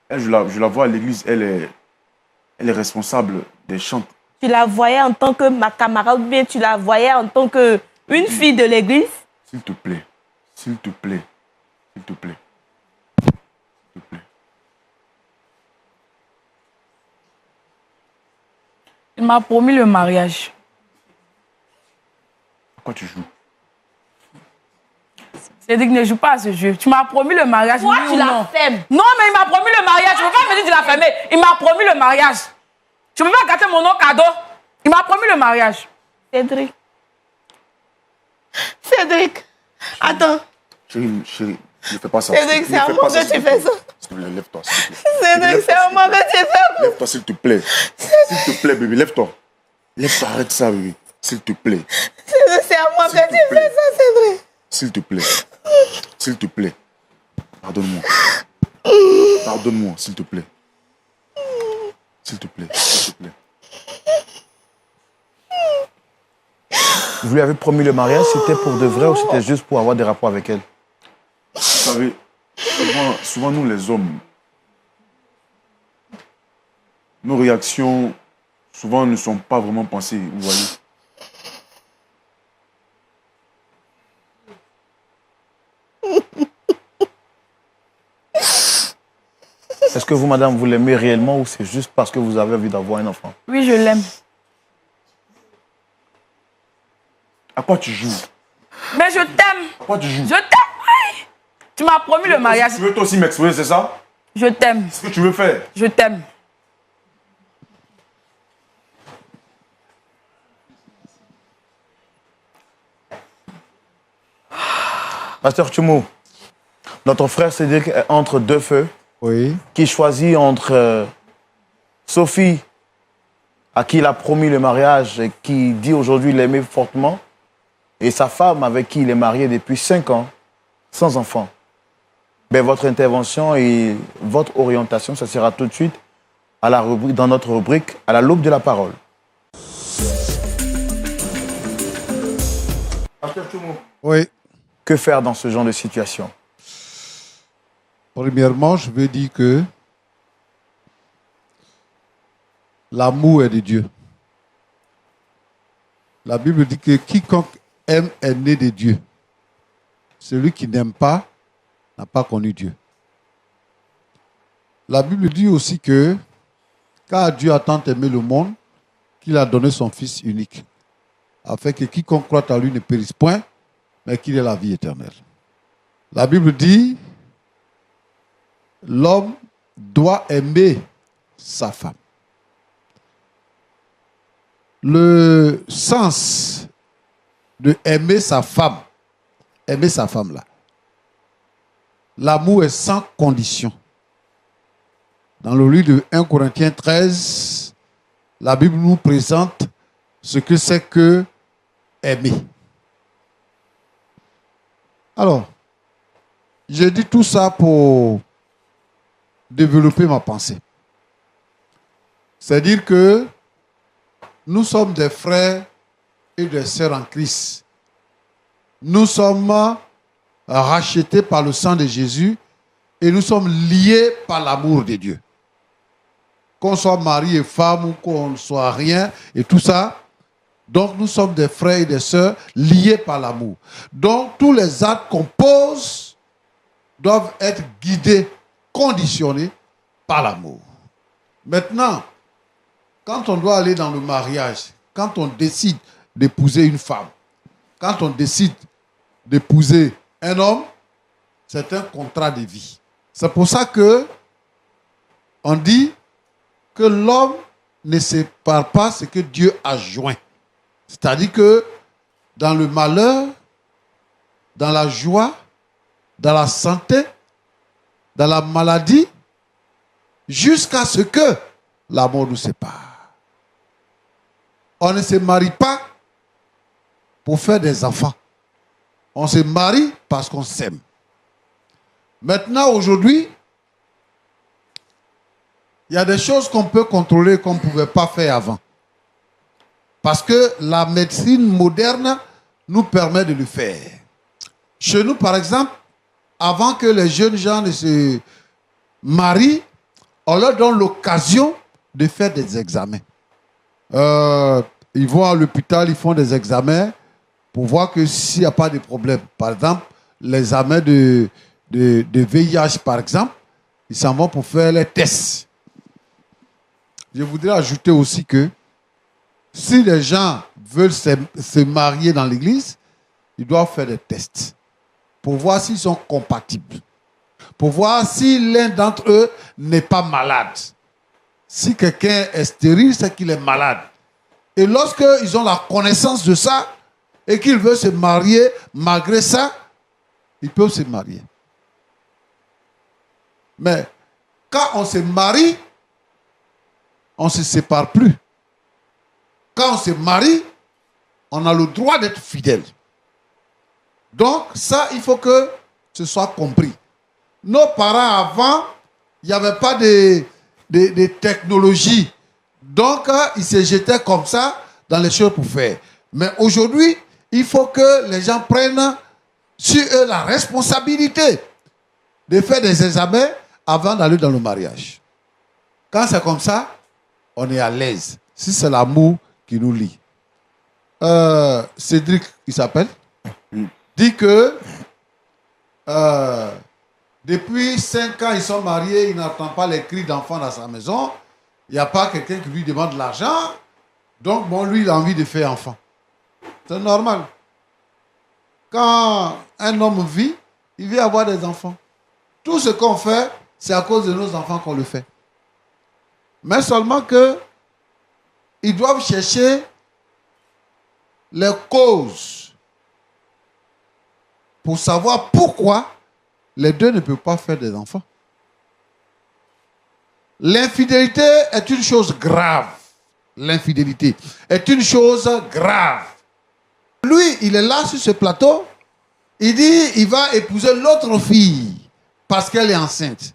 Elle, je la vois à l'église, elle est responsable des chants. Tu la voyais en tant que ma camarade ou bien tu la voyais en tant qu'une fille de l'église? S'il te plaît, s'il te plaît, s'il te plaît, s'il te plaît. Il m'a promis le mariage. Pourquoi tu joues? Cédric, ne joue pas à ce jeu. Tu m'as promis le mariage. Toi, oui tu ou l'as non? fermé. Non, mais il m'a promis le mariage. Tu ne peux pas me dire que tu l'as fermé. Il m'a promis le mariage. Tu ne peux pas gâter mon nom cadeau. Il m'a promis le mariage. Cédric. Cédric, attends. Chérie, ne fais pas ça. Cédric, c'est à moi que tu fais ça. S'il te plaît, lève-toi, s'il te plaît. Cédric, c'est à moi que tu fais ça. Lève-toi, s'il te plaît. S'il te plaît, bébé, lève-toi. Lève-toi, arrête ça, bébé. S'il te plaît. Cédric, c'est à moi que tu fais ça, Cédric. S'il te plaît. S'il te plaît. Pardonne-moi. Pardonne-moi, s'il te plaît. S'il te plaît, s'il te plaît. Vous lui avez promis le mariage, c'était pour de vrai ou c'était juste pour avoir des rapports avec elle? Vous savez, souvent nous les hommes, nos réactions, souvent ne sont pas vraiment pensées, vous voyez. Est-ce que vous, madame, vous l'aimez réellement ou c'est juste parce que vous avez envie d'avoir un enfant? Oui, je l'aime. À quoi tu joues? Mais je t'aime. À quoi tu joues? Je t'aime, oui. Tu m'as promis le mariage. Tu veux toi aussi m'exposer, c'est ça? Je t'aime. C'est ce que tu veux faire? Je t'aime. Pasteur Tchoumou, notre frère Cédric est entre deux feux. Oui. Qui choisit entre Sophie, à qui il a promis le mariage et qui dit aujourd'hui l'aimer fortement, et sa femme avec qui il est marié depuis 5 ans, sans enfant. Ben, votre intervention et votre orientation, ça sera tout de suite à la rubrique, dans notre rubrique « À la loupe de la parole ». Pasteur Tchoumou, Oui. que faire dans ce genre de situation? Premièrement, je veux dire que l'amour est de Dieu. La Bible dit que quiconque aime est né de Dieu. Celui qui n'aime pas n'a pas connu Dieu. La Bible dit aussi que car Dieu a tant aimé le monde qu'il a donné son Fils unique, afin que quiconque croit à lui ne périsse point, mais qu'il ait la vie éternelle. La Bible dit l'homme doit aimer sa femme. Le sens de aimer sa femme là, l'amour est sans condition. Dans le livre de 1 Corinthiens 13, la Bible nous présente ce que c'est que aimer. Alors, j'ai dit tout ça pour développer ma pensée. C'est-à-dire que nous sommes des frères et des sœurs en Christ. Nous sommes rachetés par le sang de Jésus et nous sommes liés par l'amour de Dieu. Qu'on soit mari et femme ou qu'on ne soit rien et tout ça. Donc nous sommes des frères et des sœurs liés par l'amour. Donc tous les actes qu'on pose doivent être guidés, conditionnés par l'amour. Maintenant, quand on doit aller dans le mariage, quand on décide d'épouser une femme, quand on décide d'épouser un homme, c'est un contrat de vie. C'est pour ça que on dit que l'homme ne sépare pas ce que Dieu a joint. C'est-à-dire que dans le malheur, dans la joie, dans la santé, dans la maladie, jusqu'à ce que la mort nous sépare. On ne se marie pas pour faire des enfants. On se marie parce qu'on s'aime. Maintenant, aujourd'hui, il y a des choses qu'on peut contrôler qu'on ne pouvait pas faire avant. Parce que la médecine moderne nous permet de le faire. Chez nous, par exemple, avant que les jeunes gens ne se marient, on leur donne l'occasion de faire des examens. Ils vont à l'hôpital, ils font des examens pour voir que s'il n'y a pas de problème. Par exemple, l'examen de VIH, par exemple, ils s'en vont pour faire les tests. Je voudrais ajouter aussi que si les gens veulent se marier dans l'église, ils doivent faire des tests pour voir s'ils sont compatibles, pour voir si l'un d'entre eux n'est pas malade. Si quelqu'un est stérile, c'est qu'il est malade. Et lorsqu'ils ont la connaissance de ça et qu'ils veulent se marier, malgré ça, ils peuvent se marier. Mais quand on se marie, on ne se sépare plus. Quand on se marie, on a le droit d'être fidèle. Donc ça, il faut que ce soit compris. Nos parents avant, il n'y avait pas de technologies. Donc, ils se jetaient comme ça dans les choses pour faire. Mais aujourd'hui, il faut que les gens prennent sur eux la responsabilité de faire des examens avant d'aller dans le mariage. Quand c'est comme ça, on est à l'aise. Si c'est l'amour qui nous lie. Cédric, il s'appelle, dit que depuis 5 ans, ils sont mariés, il n'entend pas les cris d'enfants dans sa maison. Il n'y a pas quelqu'un qui lui demande de l'argent. Donc, bon, lui, il a envie de faire enfant. C'est normal. Quand un homme vit, il veut avoir des enfants. Tout ce qu'on fait, c'est à cause de nos enfants qu'on le fait. Mais seulement que ils doivent chercher les causes pour savoir pourquoi les deux ne peuvent pas faire des enfants. L'infidélité est une chose grave. L'infidélité est une chose grave. Lui, il est là sur ce plateau. Il dit il va épouser l'autre fille parce qu'elle est enceinte.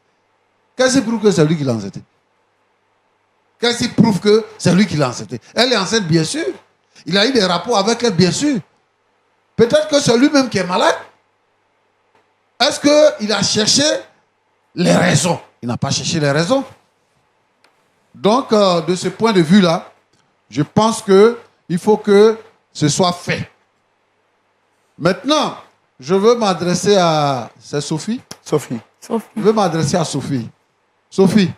Qu'est-ce qui prouve que c'est lui qui l'a enceinte? Qu'est-ce qui prouve que c'est lui qui l'a enceinte? Elle est enceinte, bien sûr. Il a eu des rapports avec elle, bien sûr. Peut-être que c'est lui-même qui est malade. Est-ce qu'il a cherché les raisons? Il n'a pas cherché les raisons. Donc, de ce point de vue-là, je pense qu'il faut que ce soit fait. Maintenant, je veux m'adresser à... C'est Sophie? Sophie. Je veux m'adresser à Sophie. Sophie,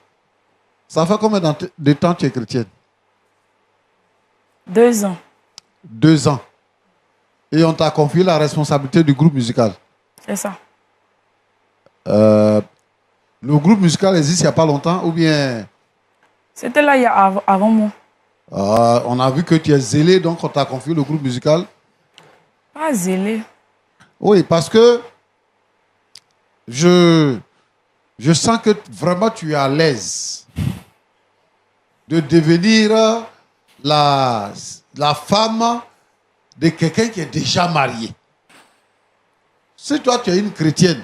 ça fait combien de temps tu es chrétienne? 2 ans. 2 ans. Et on t'a confié la responsabilité du groupe musical. C'est ça. Le groupe musical existe il n'y a pas longtemps ou bien... C'était là avant moi. On a vu que tu es zélé, donc on t'a confié le groupe musical. Pas zélé. Oui, parce que je sens que vraiment tu es à l'aise de devenir la femme de quelqu'un qui est déjà marié. Si toi tu es une chrétienne,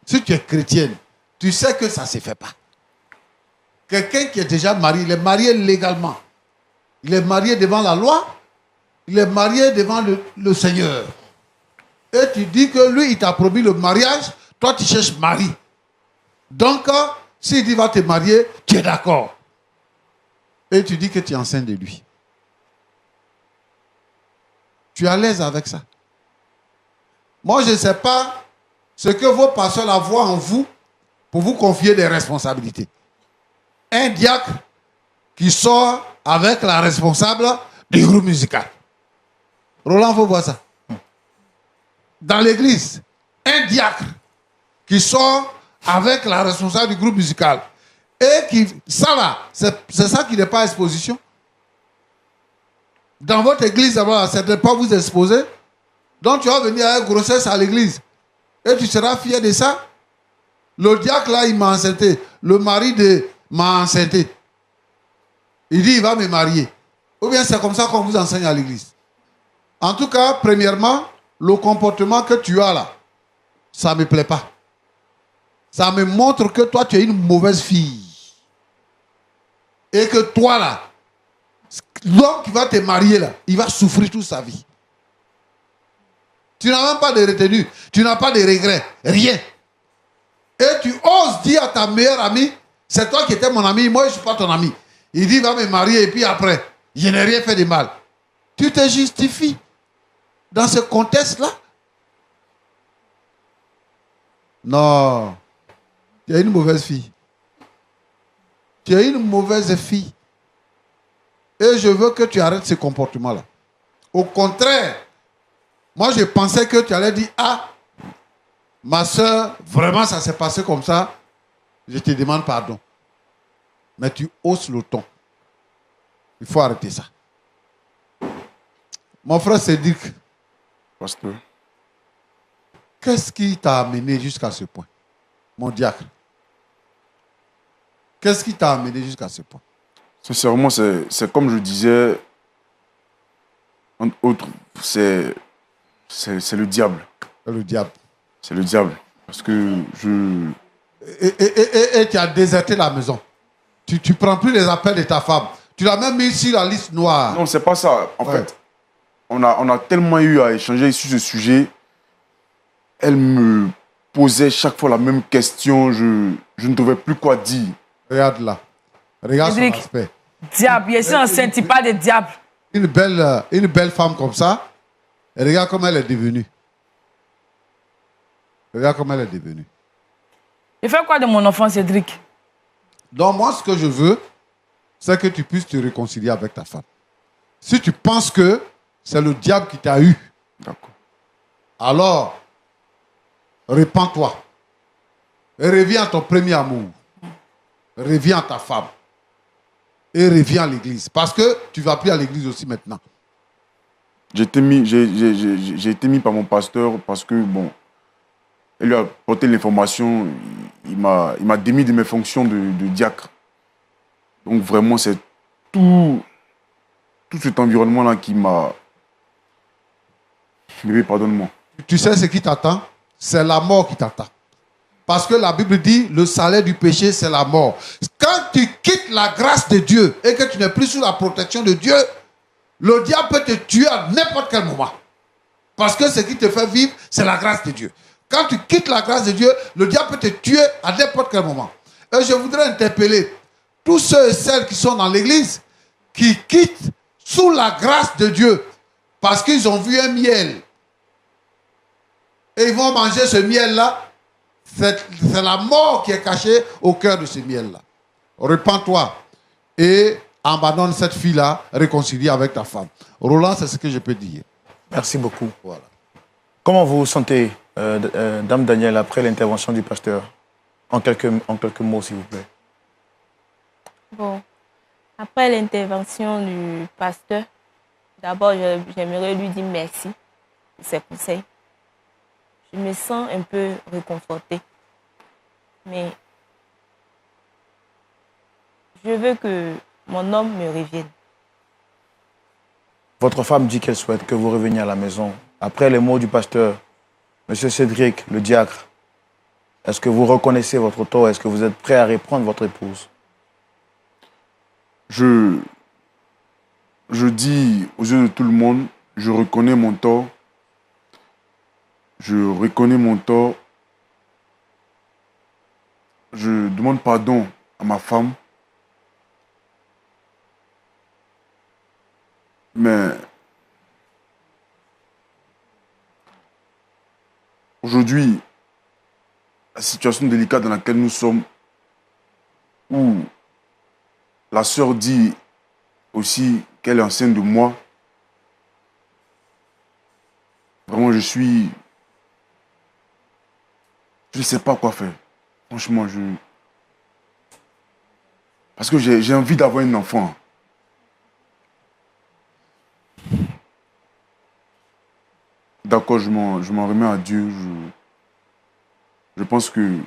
si tu es chrétienne, tu sais que ça ne se fait pas. Quelqu'un qui est déjà marié, il est marié légalement. Il est marié devant la loi. Il est marié devant le Seigneur. Et tu dis que lui, il t'a promis le mariage. Toi, tu cherches mari. Donc, s'il dit va te marier, tu es d'accord. Et tu dis que tu es enceinte de lui. Tu es à l'aise avec ça. Moi, je ne sais pas ce que vos pasteurs la voient en vous pour vous confier des responsabilités. Un diacre qui sort avec la responsable du groupe musical. Roland, il faut voir ça. Dans l'église, un diacre qui sort avec la responsable du groupe musical. Et qui, ça là, c'est ça qui n'est pas exposition. Dans votre église, ça ne pas vous exposer. Donc tu vas venir avec grossesse à l'église. Et tu seras fier de ça. Le diacre là, il m'a enceinté. Le mari de m'a enceinté. Il dit, il va me marier. Ou bien c'est comme ça qu'on vous enseigne à l'église. En tout cas, premièrement, le comportement que tu as là, ça ne me plaît pas. Ça me montre que toi, tu es une mauvaise fille. Et que toi là, l'homme qui va te marier là, il va souffrir toute sa vie. Tu n'as même pas de retenue. Tu n'as pas de regrets. Rien. Et tu oses dire à ta meilleure amie, c'est toi qui étais mon ami, moi je ne suis pas ton ami. Il dit, va me marier et puis après, je n'ai rien fait de mal. Tu te justifies dans ce contexte-là? Non. Tu es une mauvaise fille. Tu es une mauvaise fille. Et je veux que tu arrêtes ce comportement-là. Au contraire, moi je pensais que tu allais dire, ah, ma soeur, vraiment ça s'est passé comme ça, je te demande pardon. Mais tu hausses le ton. Il faut arrêter ça. Mon frère Cédric, Pasteur. qu'est-ce qui t'a amené jusqu'à ce point, mon diacre? Qu'est-ce qui t'a amené jusqu'à ce point? Sincèrement, c'est comme je disais, entre autres, c'est le diable. C'est le diable. C'est le diable. Parce que je... Et tu as déserté la maison. Tu ne prends plus les appels de ta femme. Tu l'as même mis sur la liste noire. Non, c'est pas ça. En Ouais. fait, on a tellement eu à échanger sur ce sujet. Elle me posait chaque fois la même question. Je ne trouvais plus quoi dire. Regarde là. Regarde son Cédric. aspect. Diable, il est enceinte, il parle de diable. Une belle femme comme ça, et regarde comment elle est devenue. Regarde comment elle est devenue. Il fait quoi de mon enfant, Cédric? Donc moi, ce que je veux, c'est que tu puisses te réconcilier avec ta femme. Si tu penses que c'est le diable qui t'a eu, D'accord. alors répands-toi. Et reviens à ton premier amour. Reviens à ta femme. Et reviens à l'église. Parce que tu ne vas plus à l'église aussi maintenant. J'ai été mis par mon pasteur parce que, bon, il lui a porté l'information, il m'a démis de mes fonctions de diacre. Donc vraiment, c'est tout cet environnement-là qui m'a... Bébé, pardonne-moi. Tu sais ce qui t'attend? C'est la mort qui t'attend. Parce que la Bible dit, le salaire du péché, c'est la mort. Quand tu quittes la grâce de Dieu et que tu n'es plus sous la protection de Dieu, le diable peut te tuer à n'importe quel moment. Parce que ce qui te fait vivre, c'est la grâce de Dieu. Quand tu quittes la grâce de Dieu, le diable peut te tuer à n'importe quel moment. Et je voudrais interpeller tous ceux et celles qui sont dans l'église, qui quittent sous la grâce de Dieu, parce qu'ils ont vu un miel. Et ils vont manger ce miel-là. C'est la mort qui est cachée au cœur de ce miel-là. Repends-toi et abandonne cette fille-là, réconcilie avec ta femme. Roland, c'est ce que je peux dire. Merci beaucoup. Voilà. Comment vous vous sentez, Dame Danielle, après l'intervention du pasteur? En quelques mots, s'il vous plaît. Bon, après l'intervention du pasteur, d'abord, j'aimerais lui dire merci pour ses conseils. Je me sens un peu réconfortée. Mais je veux que mon homme me revienne. Votre femme dit qu'elle souhaite que vous reveniez à la maison. Après les mots du pasteur, Monsieur Cédric, le diacre, est-ce que vous reconnaissez votre tort? Est-ce que vous êtes prêt à reprendre votre épouse? Je dis aux yeux de tout le monde, je reconnais mon tort. Je reconnais mon tort. Je demande pardon à ma femme. Mais aujourd'hui, la situation délicate dans laquelle nous sommes, où la sœur dit aussi qu'elle est enceinte de moi, vraiment je ne sais pas quoi faire. Franchement, parce que j'ai envie d'avoir un enfant. D'accord, je m'en remets à Dieu. Je pense que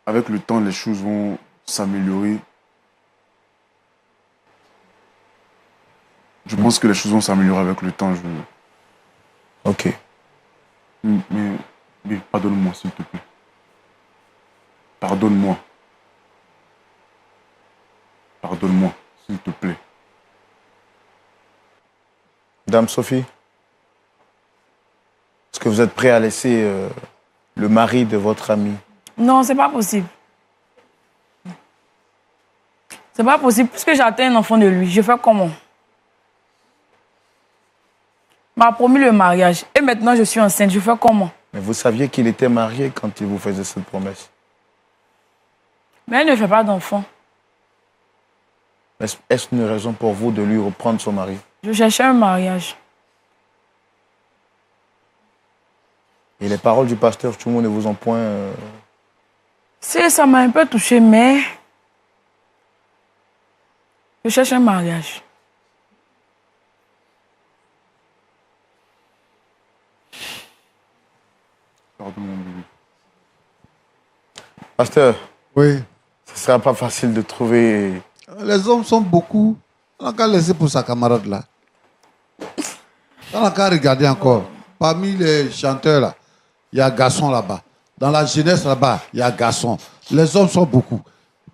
avec le temps, les choses vont s'améliorer. Je pense que les choses vont s'améliorer avec le temps. Ok. Mais pardonne-moi, s'il te plaît. Pardonne-moi. Pardonne-moi, s'il te plaît. Dame Sophie, est-ce que vous êtes prêt à laisser le mari de votre ami? Non, c'est pas possible. C'est pas possible. Puisque j'attends un enfant de lui, je fais comment? Il m'a promis le mariage. Et maintenant, je suis enceinte. Je fais comment? Mais vous saviez qu'il était marié quand il vous faisait cette promesse. Mais elle ne fait pas d'enfant. Est-ce une raison pour vous de lui reprendre son mari? Je cherchais un mariage. Et les paroles du pasteur, tout le monde ne vous en point... Si, ça m'a un peu touchée, mais... Je cherche un mariage. Pardon, mon bébé. Pasteur, Oui. ce ne sera pas facile de trouver... Les hommes sont beaucoup. On n'a qu'à laisser pour sa camarade là. On n'a qu'à regarder encore. Parmi les chanteurs là, il y a garçon là-bas. Dans la jeunesse là-bas, il y a garçon. Les hommes sont beaucoup.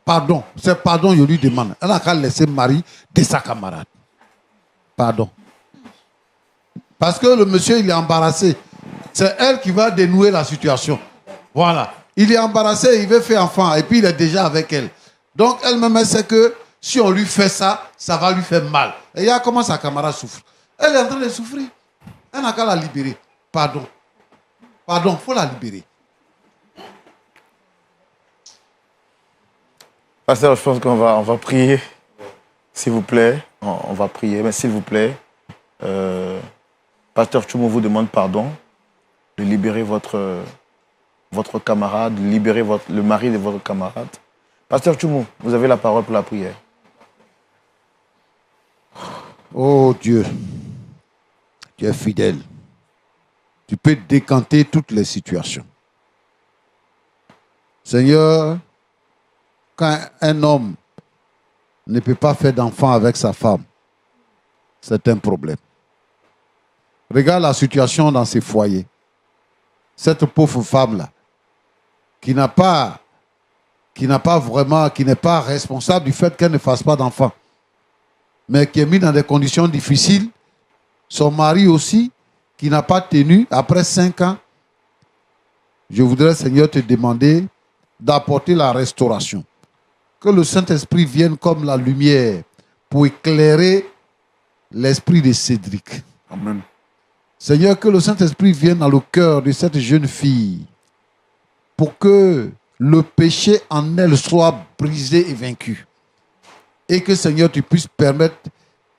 Pardon. C'est pardon, je lui demande. On n'a qu'à laisser Marie de sa camarade. Pardon. Parce que le monsieur, il est embarrassé. C'est elle qui va dénouer la situation. Voilà. Il est embarrassé, il veut faire enfant. Et puis, il est déjà avec elle. Donc, elle-même, elle sait que si on lui fait ça, ça va lui faire mal. Et il y a comment sa camarade souffre. Elle est en train de souffrir. Elle n'a qu'à la libérer. Pardon. Pardon, il faut la libérer. Pasteur, je pense qu'on va prier, s'il vous plaît. On va prier, mais s'il vous plaît, Pasteur Tchoumo vous demande pardon de libérer votre camarade, de libérer le mari de votre camarade. Pasteur Tchoumo, vous avez la parole pour la prière. Oh Dieu, tu es fidèle. Tu peux décanter toutes les situations. Seigneur, quand un homme ne peut pas faire d'enfant avec sa femme, c'est un problème. Regarde la situation dans ces foyers. Cette pauvre femme-là, qui n'est pas responsable du fait qu'elle ne fasse pas d'enfant, mais qui est mise dans des conditions difficiles. Son mari aussi, qui n'a pas tenu, après 5 ans, je voudrais, Seigneur, te demander d'apporter la restauration. Que le Saint-Esprit vienne comme la lumière pour éclairer l'esprit de Cédric. Amen. Seigneur, que le Saint-Esprit vienne dans le cœur de cette jeune fille pour que le péché en elle soit brisé et vaincu. Et que, Seigneur, tu puisses permettre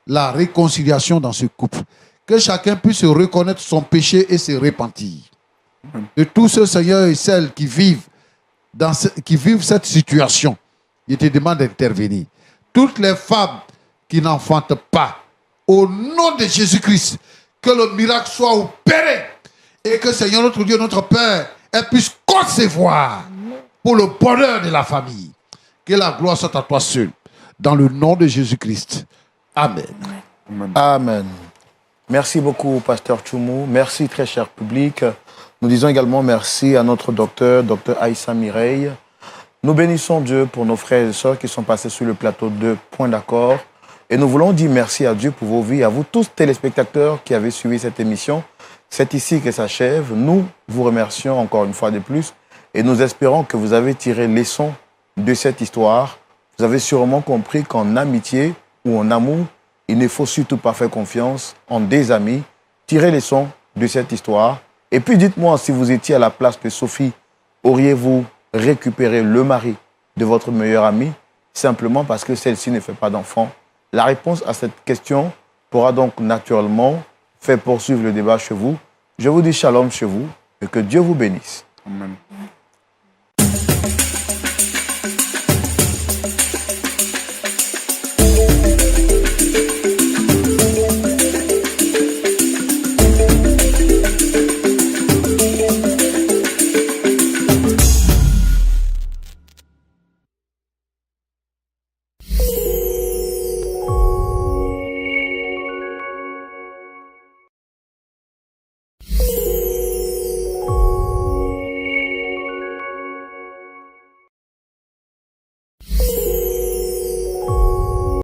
la réconciliation dans ce couple. Que chacun puisse reconnaître son péché et se repentir. De tous ceux, Seigneur, et celles qui vivent cette situation, je te demande d'intervenir. Toutes les femmes qui n'enfantent pas, au nom de Jésus-Christ, que le miracle soit opéré et que, Seigneur, notre Dieu, notre Père, elle puisse concevoir pour le bonheur de la famille. Que la gloire soit à toi seul. Dans le nom de Jésus-Christ. Amen. Amen. Amen. Merci beaucoup, Pasteur Tchoumo. Merci, très cher public. Nous disons également merci à notre docteur Aïssa Mireille. Nous bénissons Dieu pour nos frères et sœurs qui sont passés sur le plateau de Point d'accord. Et nous voulons dire merci à Dieu pour vos vies, à vous tous téléspectateurs qui avez suivi cette émission. C'est ici que s'achève. Nous vous remercions encore une fois de plus et nous espérons que vous avez tiré leçon de cette histoire. Vous avez sûrement compris qu'en amitié ou en amour, il ne faut surtout pas faire confiance en des amis. Tirez leçon de cette histoire. Et puis dites-moi, si vous étiez à la place de Sophie, auriez-vous récupéré le mari de votre meilleur ami simplement parce que celle-ci ne fait pas d'enfant? La réponse à cette question pourra donc naturellement faire poursuivre le débat chez vous. Je vous dis shalom chez vous et que Dieu vous bénisse. Amen.